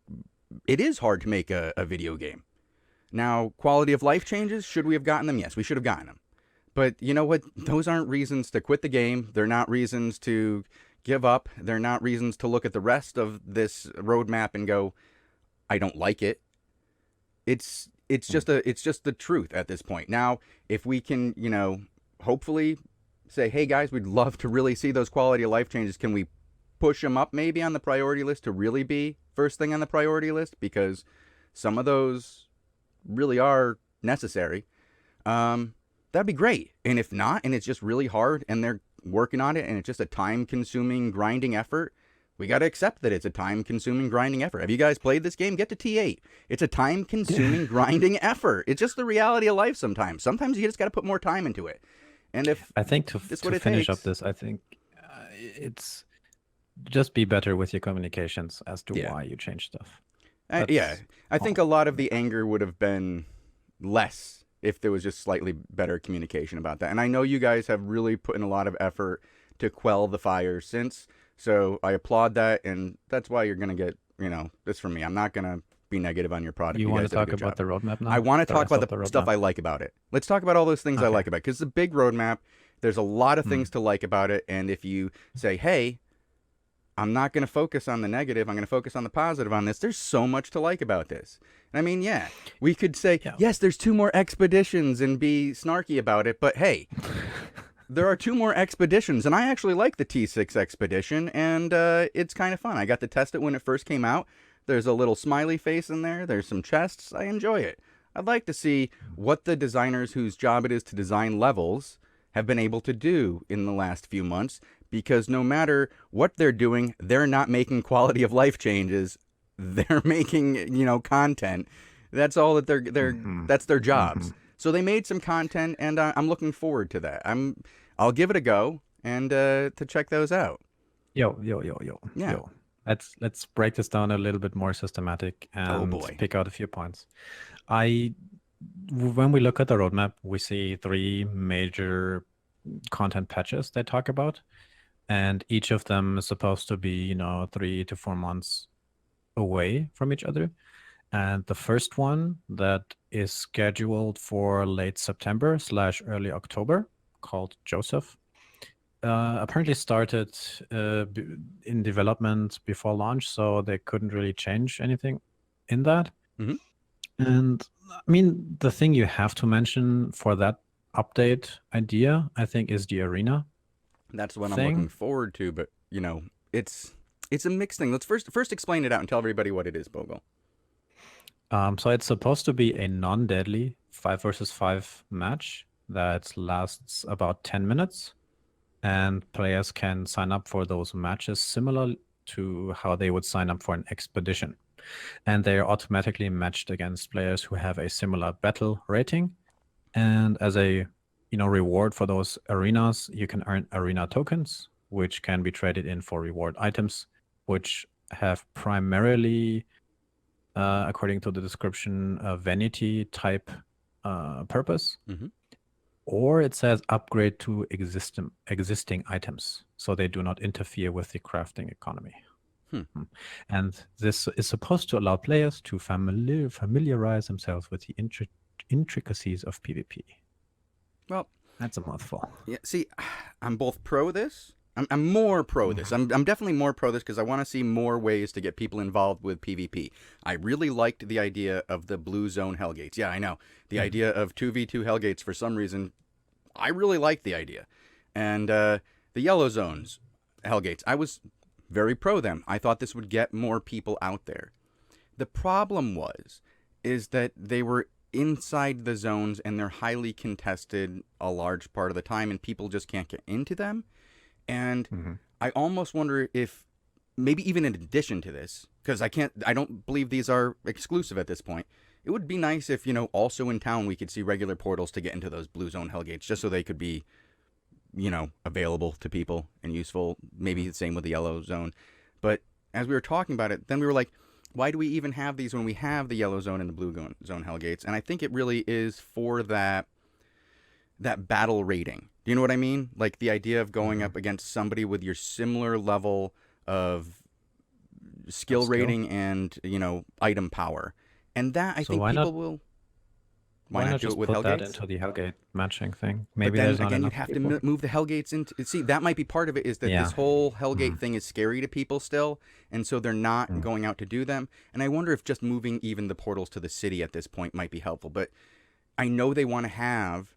it is hard to make a video game. Now, quality of life changes, should we have gotten them? Yes, we should have gotten them. But you know what? Those aren't reasons to quit the game. They're not reasons to give up. They're not reasons to look at the rest of this roadmap and go, I don't like it. It's just the truth at this point. Now, if we can, hopefully say, hey guys, we'd love to really see those quality of life changes. Can we push them up maybe on the priority list to really be first thing on the priority list? Because some of those really are necessary. That'd be great. And if not, and it's just really hard and they're working on it and it's just a time consuming grinding effort, we got to accept that it's a time consuming grinding effort. Have you guys played this game? Get to T8. It's a time consuming grinding effort. It's just the reality of life sometimes. Sometimes you just got to put more time into it. And if I think this is what to it finish up takes, this, I think it's just be better with your communications as to yeah. why you change stuff. Yeah, That's I think all. a lot of the Yeah. anger would have been less if there was just slightly better communication about that. And I know you guys have really put in a lot of effort to quell the fires since. So I applaud that, and that's why you're gonna get, this from me. I'm not gonna be negative on your product. You You want guys to did a talk good about job. the roadmap I now? want to The talk rest about of the the stuff roadmap? I like about it. Let's talk about all those things I Okay. like about it, because it's a big roadmap. There's a lot of things Mm. to like about it, and if you say, hey, I'm not going to focus on the negative. I'm going to focus on the positive on this. There's so much to like about this. And I mean, yeah, we could say, Yeah. yes, there's 2 more expeditions and be snarky about it. But hey, there are 2 more expeditions. And I actually like the T6 expedition. And it's kind of fun. I got to test it when it first came out. There's a little smiley face in there. There's some chests. I enjoy it. I'd like to see what the designers whose job it is to design levels have been able to do in the last few months, because no matter what they're doing, they're not making quality of life changes. They're making, content. That's all that Hmm. that's their Hmm. jobs. So they made some content, and I'm looking forward to that. I'll give it a go and to check those out. Yo. Yeah. Let's break this down a little bit more systematic Oh and boy. pick out a few points. When we look at the roadmap, we see 3 major content patches they talk about, and each of them is supposed to be, 3 to 4 months away from each other. And the first one that is scheduled for late September / early October, called Joseph, apparently started in development before launch, so they couldn't really change anything in that. Hmm. And I mean, the thing you have to mention for that update idea, I think, is the arena That's what I'm looking thing. forward to. But it's it's a mixed thing. Let's first explain it out and tell everybody what it is, Bogle. So it's supposed to be a non-deadly 5 versus 5 match that lasts about 10 minutes, and players can sign up for those matches similar to how they would sign up for an expedition. And they are automatically matched against players who have a similar battle rating. And as a reward for those arenas, you can earn arena tokens, which can be traded in for reward items, which have primarily, according to the description, a vanity type purpose, Hmm. or it says upgrade to existing items, so they do not interfere with the crafting economy. Hmm. And this is supposed to allow players to familiarize themselves with the intricacies of PvP. Well, That's a mouthful. yeah. See, I'm both pro this. I'm more pro this. I'm definitely more pro this because I want to see more ways to get people involved with PvP. I really liked the idea of the blue zone Hellgates. Yeah, I know. The idea of 2v2 Hellgates, for some reason, I really liked the idea. And the yellow zones Hellgates, I was very pro them. I thought this would get more people out there. The problem is that they were inside the zones and they're highly contested a large part of the time and people just can't get into them. And I almost wonder if maybe even in addition to this, because I don't believe these are exclusive at this point. It would be nice if, also in town we could see regular portals to get into those blue zone Hellgates just so they could be, available to people and useful. Maybe the same with the yellow zone. But as we were talking about it, then we were like, why do we even have these when we have the yellow zone and the blue zone Hellgates? And I think it really is for that battle rating. Do you know what I mean? Like the idea of going up against somebody with your similar level of skill rating and, item power. And that I think people will... Why not do just it with put that Hellgates? into the Hellgate matching thing? But Maybe then there's not again, you'd enough have people. to move the Hellgates into... See, that might be part of it, is that this whole Hellgate thing is scary to people still, and so they're not going out to do them. And I wonder if just moving even the portals to the city at this point might be helpful. But I know they want to have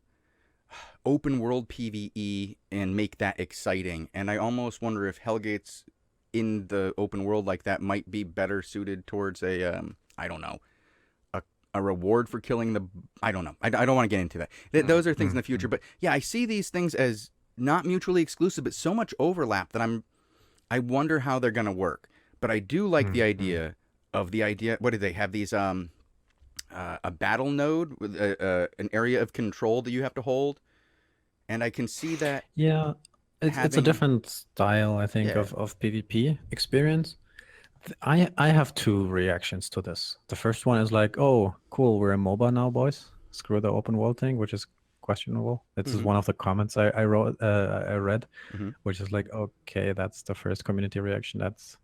open world PvE and make that exciting. And I almost wonder if Hellgates in the open world like that might be better suited towards a, I don't know, a reward for killing the... I don't know. I don't want to get into that. Those are things in the future. But yeah, I see these things as not mutually exclusive, but so much overlap that I wonder how they're going to work. But I do like the idea of what do they have these... a battle node with an area of control that you have to hold. And I can see that... Yeah, it's a different style, I think, of PvP experience. I have two reactions to this. The first one is like, oh, cool, we're a MOBA now, boys. Screw the open world thing, which is questionable. This is one of the comments I read, which is like, okay, that's the first community reaction. That's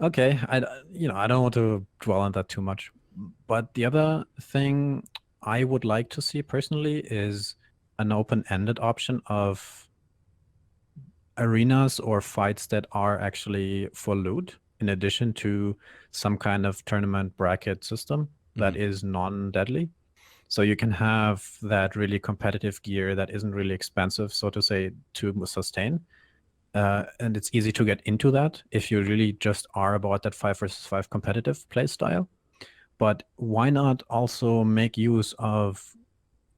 okay. I don't want to dwell on that too much. But the other thing I would like to see personally is an open-ended option of arenas or fights that are actually for loot, in addition to some kind of tournament bracket system that is non-deadly. So you can have that really competitive gear that isn't really expensive, so to say, to sustain. And it's easy to get into that if you really just are about that 5 versus 5 competitive play style. But why not also make use of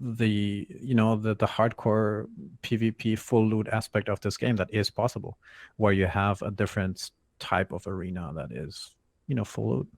the hardcore PvP full loot aspect of this game that is possible, where you have a different type of arena that is, full loot.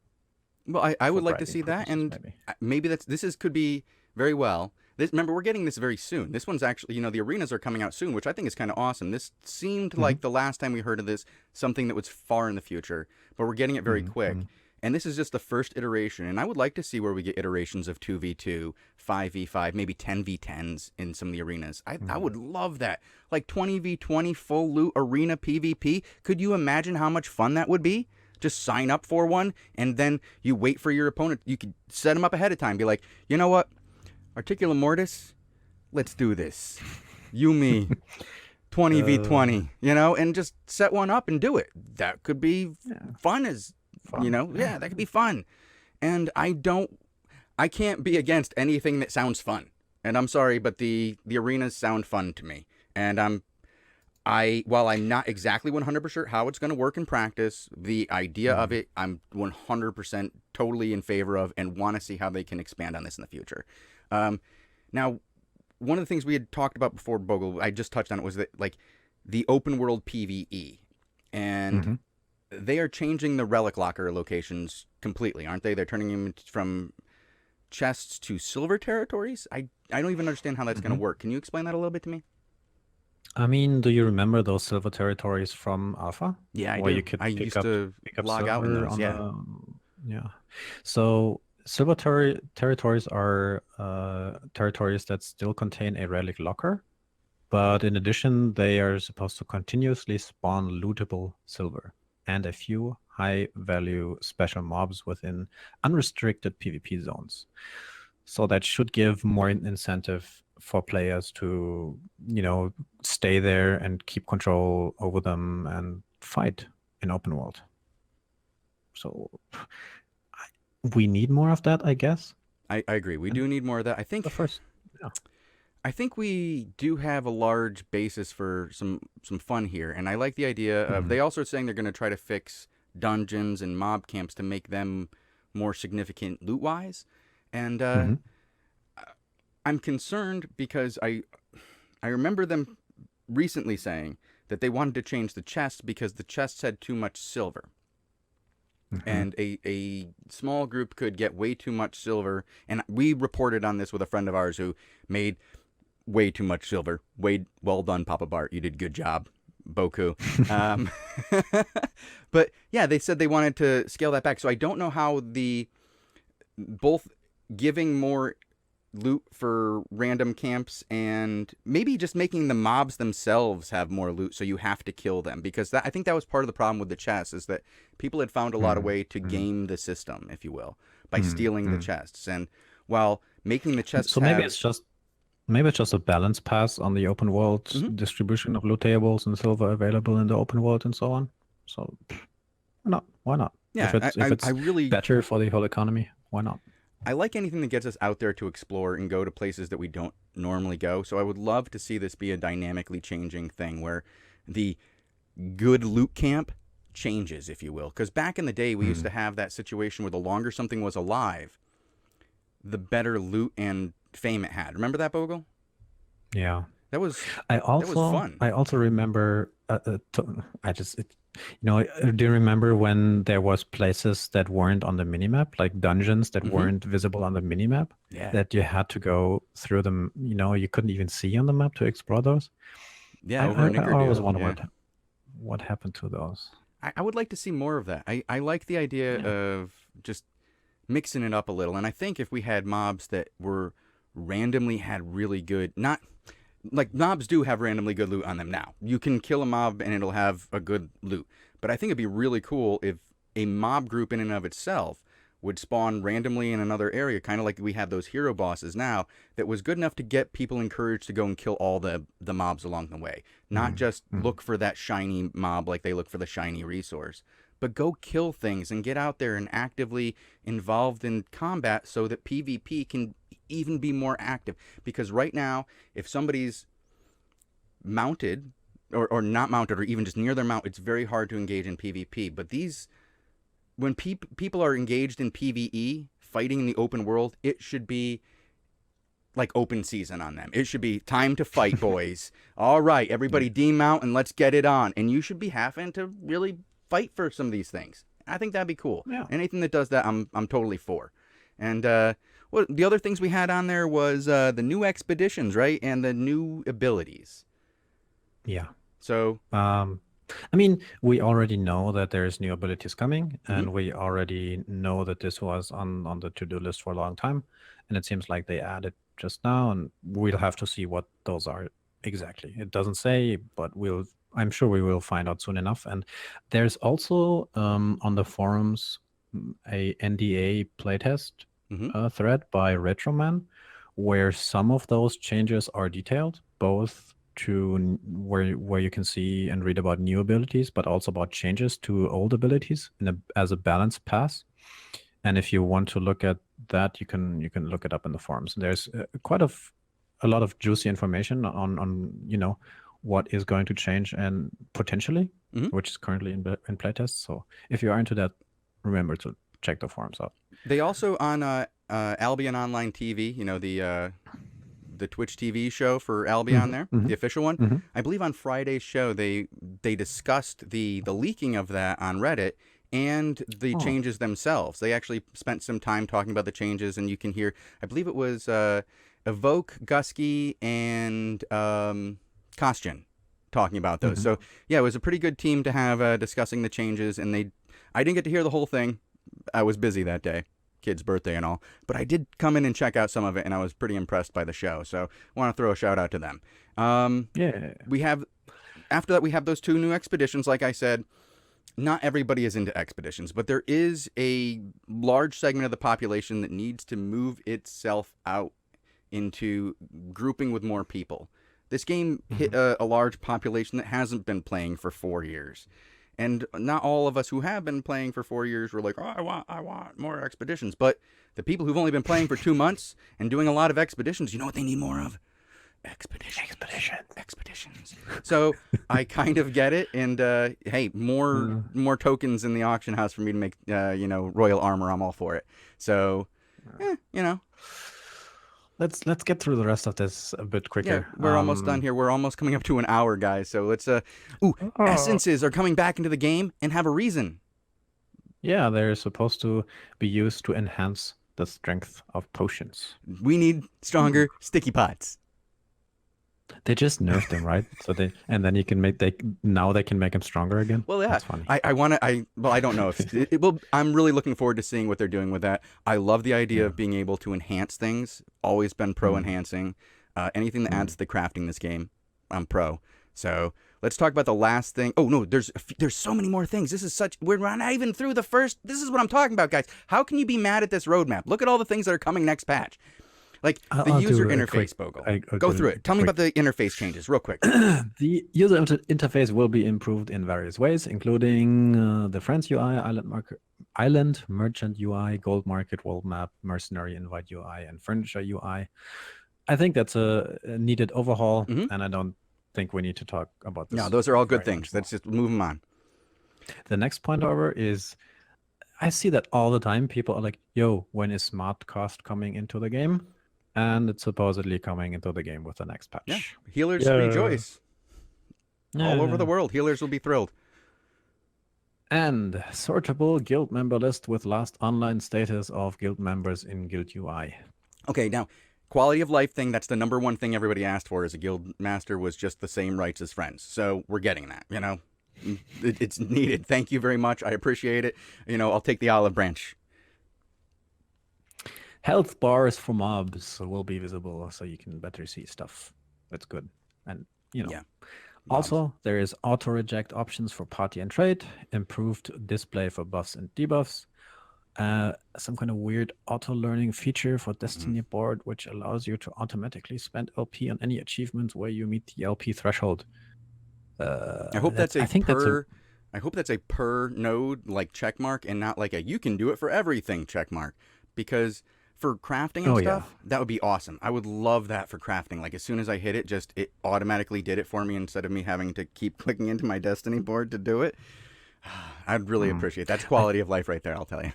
Well, I would like to see that, and maybe this could be very well. Remember, we're getting this very soon. This one's actually, the arenas are coming out soon, which I think is kind of awesome. This seemed like the last time we heard of this, something that was far in the future, but we're getting it very quick. And this is just the first iteration, and I would like to see where we get iterations of 2v2, 5v5, maybe 10v10s in some of the arenas. I would love that. Like 20v20 full loot arena PvP. Could you imagine how much fun that would be? Just sign up for one, and then you wait for your opponent. You could set them up ahead of time. Be like, you know what? Articulum Mortis, let's do this. You, me, 20v20, and just set one up and do it. That could be fun as... that could be fun. And I can't be against anything that sounds fun. And I'm sorry, but the arenas sound fun to me. And while I'm not exactly 100% sure how it's going to work in practice, the idea of it, I'm 100% totally in favor of and want to see how they can expand on this in the future. Now, one of the things we had talked about before, Bogul, I just touched on it, was that, like, the open world PvE. And... they are changing the relic locker locations completely, aren't they? They're turning them from chests to silver territories? I don't even understand how that's going to work. Can you explain that a little bit to me? I mean, do you remember those silver territories from Alpha? Yeah, I where do. You could I used to pick up log out in silver those, on yeah. So silver territories are territories that still contain a relic locker, but in addition, they are supposed to continuously spawn lootable silver and a few high-value special mobs within unrestricted PvP zones. So that should give more incentive for players to, stay there and keep control over them and fight in open world. So we need more of that, I guess. I agree. We do need more of that. I think The first, yeah. I think we do have a large basis for some fun here, and I like the idea of. They also are saying they're going to try to fix dungeons and mob camps to make them more significant loot wise, and I'm concerned because I remember them recently saying that they wanted to change the chests because the chests had too much silver. And a small group could get way too much silver. And we reported on this with a friend of ours who made way too much silver. Well done, Papa Bart. You did good job. Boku. But yeah, they said they wanted to scale that back. So I don't know how both giving more loot for random camps and maybe just making the mobs themselves have more loot so you have to kill them, because I think that was part of the problem with the chests, is that people had found a lot of way to game the system, if you will, by stealing the chests. And while making the chests maybe it's just a balance pass on the open world distribution of loot tables and silver available in the open world and so on. So why not? Yeah, if it's I really better for the whole economy, why not? I like anything that gets us out there to explore and go to places that we don't normally go. So I would love to see this be a dynamically changing thing where the good loot camp changes, if you will. Because back in the day, we used to have that situation where the longer something was alive, the better loot and fame it had. Remember that, Bogle? Yeah. That was fun. I also remember, do you remember when there was places that weren't on the minimap, like dungeons that weren't visible on the minimap? Yeah. That you had to go through them, you couldn't even see on the map to explore those? Yeah, I always wonder what happened to those. I would like to see more of that. I like the idea of just mixing it up a little. And I think if we had mobs that were randomly had really good, not like mobs do have randomly good loot on them now. You can kill a mob and it'll have a good loot. But I think it'd be really cool if a mob group in and of itself would spawn randomly in another area, kind of like we have those hero bosses now, that was good enough to get people encouraged to go and kill all the mobs along the way. Not just look for that shiny mob like they look for the shiny resource, but go kill things and get out there and actively involved in combat so that PvP can even be more active. Because right now, if somebody's mounted or not mounted or even just near their mount, it's very hard to engage in PvP. But when people are engaged in PvE, fighting in the open world, it should be like open season on them. It should be time to fight, boys. All right, everybody demount and let's get it on. And you should be having to really fight for some of these things. I think that'd be cool. Yeah. Anything that does that, I'm totally for. And the other things we had on there was the new expeditions, right? And the new abilities. Yeah. So, we already know that there's new abilities coming, and we already know that this was on the to-do list for a long time, and it seems like they added just now, and we'll have to see what those are exactly. It doesn't say, but I'm sure we will find out soon enough. And there's also on the forums a NDA playtest thread by Retroman, where some of those changes are detailed, both to where you can see and read about new abilities, but also about changes to old abilities as a balanced pass. And if you want to look at that, you can look it up in the forums. There's quite a lot of juicy information on what is going to change and potentially, which is currently in playtest. So if you are into that, remember to check the forums out. They also on Albion Online TV, the Twitch TV show for Albion there, the official one. I believe on Friday's show they discussed the leaking of that on Reddit and the changes themselves. They actually spent some time talking about the changes, and you can hear, I believe it was Evoke, Gusky, and Kostjan talking about those. So yeah, it was a pretty good team to have discussing the changes, and I didn't get to hear the whole thing. I was busy that day. kid's birthday and all. But I did come in and check out some of it, and I was pretty impressed by the show. So I want to throw a shout out to them. We have, after that, we have those 2 new expeditions. Like I said, not everybody is into expeditions, but there is a large segment of the population that needs to move itself out into grouping with more people. This game hit a large population that hasn't been playing for 4 years. And not all of us who have been playing for 4 years were like, oh, I want more expeditions. But the people who've only been playing for 2 months and doing a lot of expeditions, you know what they need more of? Expeditions. So I kind of get it. And hey, more tokens in the auction house for me to make, royal armor. I'm all for it. So, Let's get through the rest of this a bit quicker. Yeah, we're almost done here. We're almost coming up to an hour, guys. So let's essences are coming back into the game and have a reason. Yeah, they're supposed to be used to enhance the strength of potions. We need stronger sticky pots. They just nerfed them, right? So they can make them stronger again. Well, yeah. That's funny. I don't know if it will. I'm really looking forward to seeing what they're doing with that. I love the idea of being able to enhance things. Always been pro enhancing. Anything that adds to the crafting this game, I'm pro. So let's talk about the last thing. Oh no, there's so many more things. We're not even through the first. This is what I'm talking about, guys. How can you be mad at this roadmap? Look at all the things that are coming next patch. Like the user interface, Bogul. Go through it. Tell me about the interface changes real quick. The user interface will be improved in various ways, including the Friends UI, Island Merchant UI, Gold Market, World Map, Mercenary Invite UI, and Furniture UI. I think that's a needed overhaul, and I don't think we need to talk about this. No, those are all good things. Let's just move them on. The next point over is, I see that all the time. People are like, yo, when is Smart Cost coming into the game? And it's supposedly coming into the game with the next patch. Yeah. Healers rejoice. Yeah. All over the world. Healers will be thrilled. And sortable guild member list with last online status of guild members in guild UI. Okay, now, quality of life thing, that's the number one thing everybody asked for as a guild master, was just the same rights as friends. So we're getting that, It's needed. Thank you very much. I appreciate it. I'll take the olive branch. Health bars for mobs will be visible so you can better see stuff. That's good. And, Yeah. Also, there is auto reject options for party and trade, improved display for buffs and debuffs, some kind of weird auto learning feature for Destiny board, which allows you to automatically spend LP on any achievements where you meet the LP threshold. I hope that's a per node like check mark and not like a you can do it for everything check mark, because for crafting and stuff, that would be awesome. I would love that for crafting. Like as soon as I hit it, it automatically did it for me instead of me having to keep clicking into my Destiny board to do it. I'd really appreciate that's quality of life right there, I'll tell you.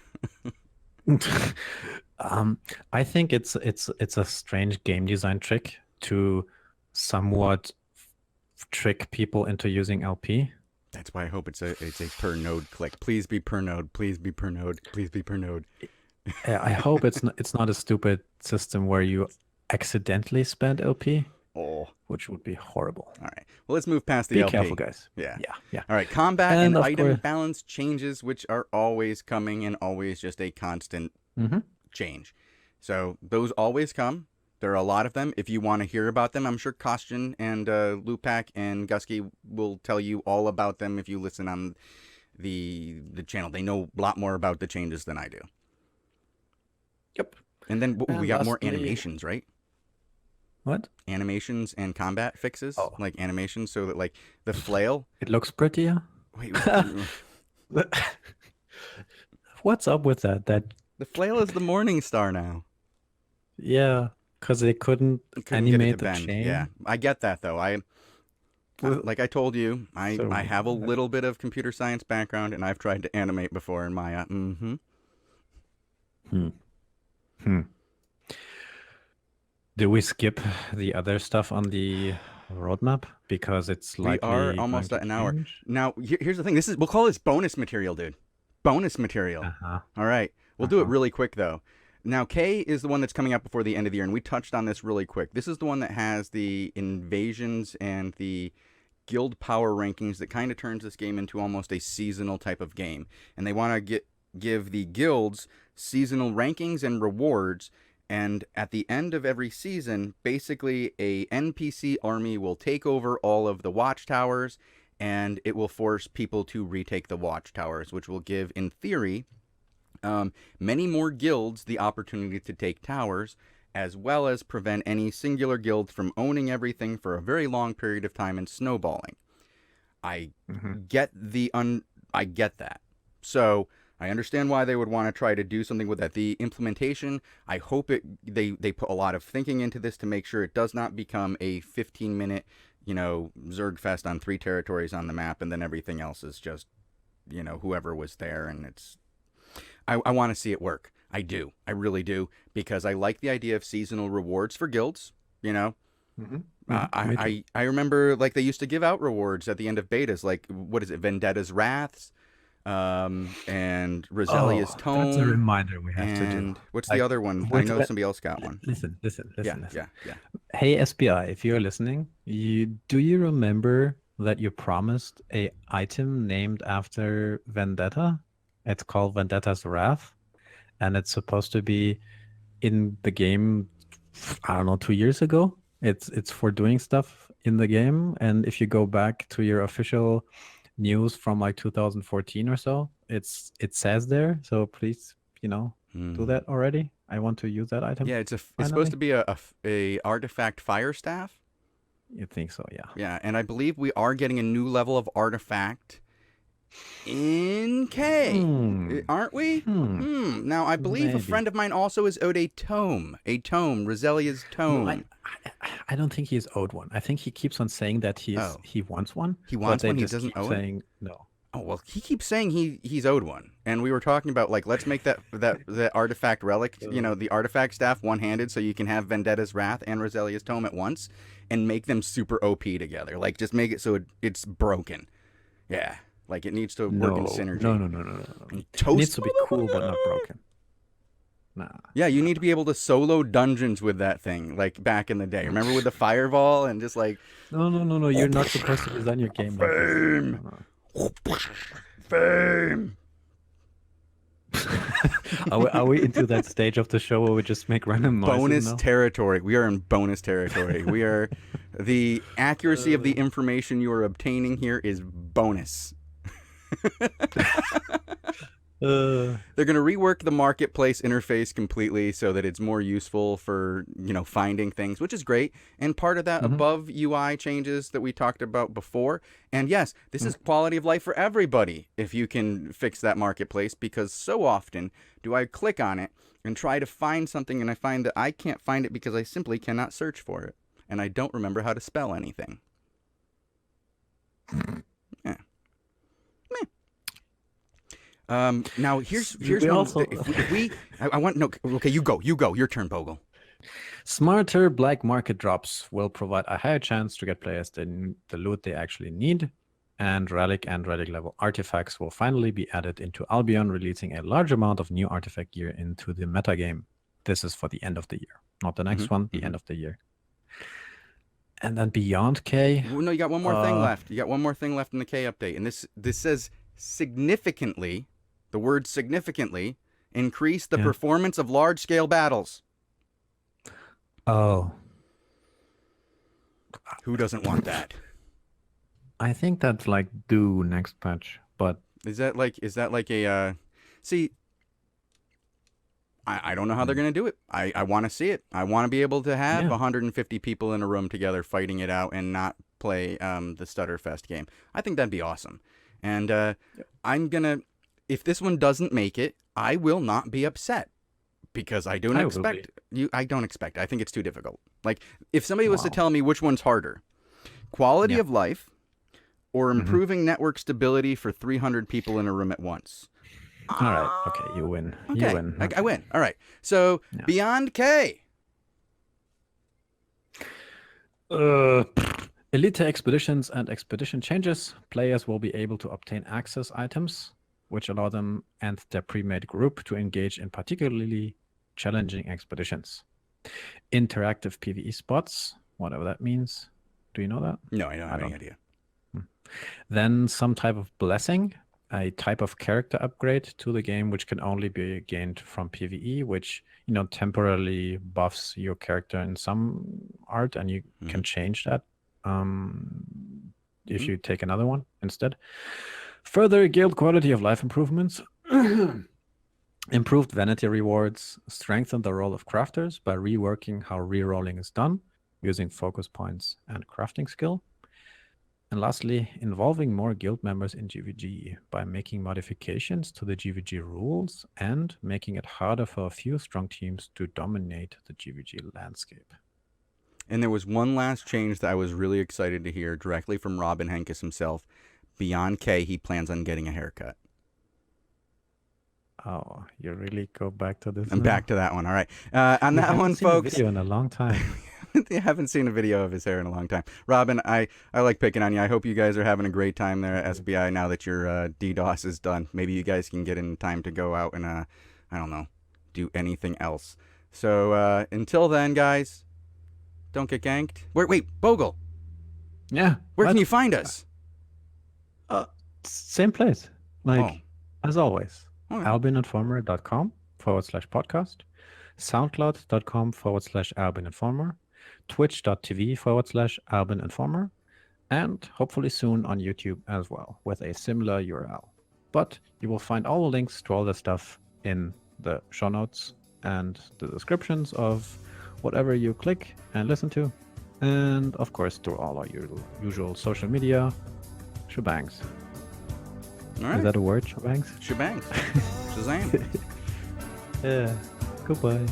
I think it's a strange game design trick to somewhat trick people into using LP. That's why I hope it's a per node click. Please be per node. Please be per node. Please be per node. I hope it's not a stupid system where you accidentally spend LP. Oh, which would be horrible. All right. Well, let's move past the LP. Be careful, guys. Yeah. Yeah. All right. Combat and item balance changes, which are always coming and always just a constant change. So those always come. There are a lot of them. If you want to hear about them, I'm sure Kostjan and Lupak and Gusky will tell you all about them if you listen on the channel. They know a lot more about the changes than I do. Yep. And then we got more animations, right? What? Animations and combat fixes, like animations, so that like the flail. It looks prettier. Wait. What's up with that? The flail is the Morning Star now. Yeah, because they couldn't animate the chain. Yeah, I get that though. Like I told you, I have a little bit of computer science background, and I've tried to animate before in Maya. Do we skip the other stuff on the roadmap because it's like we are almost at an hour now? Here's the thing: we'll call this bonus material, dude. Bonus material. All right, we'll do it really quick though. Now, K is the one that's coming up before the end of the year, and we touched on this really quick. This is the one that has the invasions and the guild power rankings that kind of turns this game into almost a seasonal type of game, and they want to get give the guilds seasonal rankings and rewards. And at the end of every season, basically a NPC army will take over all of the watchtowers, and it will force people to retake the watchtowers, which will give, in theory, many more guilds the opportunity to take towers, as well as prevent any singular guild from owning everything for a very long period of time and snowballing. I get I get that. So I understand why they would want to try to do something with that. The implementation, I hope they put a lot of thinking into this to make sure it does not become a 15-minute, Zergfest on 3 territories on the map, and then everything else is just, whoever was there, and it's... I want to see it work. I do. I really do, because I like the idea of seasonal rewards for guilds, I remember, like, they used to give out rewards at the end of betas, like, what is it, Vendetta's Wraths, and Roselia's Tome. That's a reminder we have to do. What's the other one? I know somebody else got one. Listen. Yeah. Hey, SBI, if you're listening, do you remember that you promised a item named after Vendetta? It's called Vendetta's Wrath, and it's supposed to be in the game, I don't know, 2 years ago. It's for doing stuff in the game, and if you go back to your official news from like 2014 or so, it says there. So please, do that already. I want to use that item. Yeah, it's supposed to be a artifact fire staff. You think so? Yeah. Yeah, and I believe we are getting a new level of artifact in K, aren't we? Now, I believe a friend of mine also is owed a tome, Roselia's Tome. No, I don't think he's owed one. I think he keeps on saying that he wants one. He wants one, he doesn't owe saying no. Oh, well, he keeps saying he's owed one. And we were talking about, like, let's make that artifact relic, the artifact staff one-handed, so you can have Vendetta's Wrath and Roselia's Tome at once, and make them super OP together. Like, just make it so it's broken. Yeah. Like, it needs to work in synergy. No. It needs to be cool, but not broken. Nah. Yeah, you need to be able to solo dungeons with that thing, like back in the day. Remember with the fireball and just like... No. You're not supposed to design your game like this. Fame! Are we into that stage of the show where we just make random noises bonus now? Territory. We are in bonus territory. We are... The accuracy of the information you are obtaining here is bonus. They're going to rework the marketplace interface completely so that it's more useful for, finding things, which is great. And part of that above UI changes that we talked about before. And yes, this is quality of life for everybody if you can fix that marketplace, because so often do I click on it and try to find something, and I find that I can't find it because I simply cannot search for it. And I don't remember how to spell anything. Yeah. Now here's one. Also... I want no. Okay, you go. Your turn, Bogul. Smarter black market drops will provide a higher chance to get players the loot they actually need, and relic level artifacts will finally be added into Albion, releasing a large amount of new artifact gear into the metagame. This is for the end of the year, not the next one. The end of the year. And then beyond K. No, you got one more thing left. You got one more thing left in the K update, and this says significantly. The word significantly increase the performance of large-scale battles. Oh. Who doesn't want that? I think that's like due next patch, but is that like a see, I don't know how they're going to do it. I want to see it. I want to be able to have 150 people in a room together fighting it out and not play the Stutterfest game. I think that'd be awesome. And I'm going to... If this one doesn't make it, I will not be upset, because I don't expect you. I don't expect. I think it's too difficult. Like, if somebody was to tell me which one's harder, quality of life or improving network stability for 300 people in a room at once. All right. Okay, you win. Okay. You win. I win. All right. So beyond K. Elite expeditions and expedition changes. Players will be able to obtain access items, which allow them and their pre-made group to engage in particularly challenging expeditions. Interactive PvE spots, whatever that means. Do you know that? No, I don't have any idea. Then some type of blessing, a type of character upgrade to the game, which can only be gained from PvE, which temporarily buffs your character in some art, and you can change that if you take another one instead. Further guild quality of life improvements, improved vanity rewards, strengthened the role of crafters by reworking how rerolling is done using focus points and crafting skill. And lastly, involving more guild members in GVG by making modifications to the GVG rules and making it harder for a few strong teams to dominate the GVG landscape. And there was one last change that I was really excited to hear directly from Robin Henkes himself. Beyond K, he plans on getting a haircut. Oh, you really go back to this? I'm back to that one. All right. On that one, folks. Video in a long time. I haven't seen a video of his hair in a long time. Robin, I like picking on you. I hope you guys are having a great time there at SBI now that your DDoS is done. Maybe you guys can get in time to go out and, I don't know, do anything else. So until then, guys, don't get ganked. Wait, Bogul. Yeah. Where can you find us? Same place. As always. Okay. albioninformer.com/podcast, soundcloud.com/albioninformer, twitch.tv/albioninformer, and hopefully soon on YouTube as well with a similar URL. But you will find all the links to all the stuff in the show notes and the descriptions of whatever you click and listen to. And of course, to all our usual social media shebangs. All right. Is that a word, shebangs? Shebangs. Shazam. Yeah. Goodbye.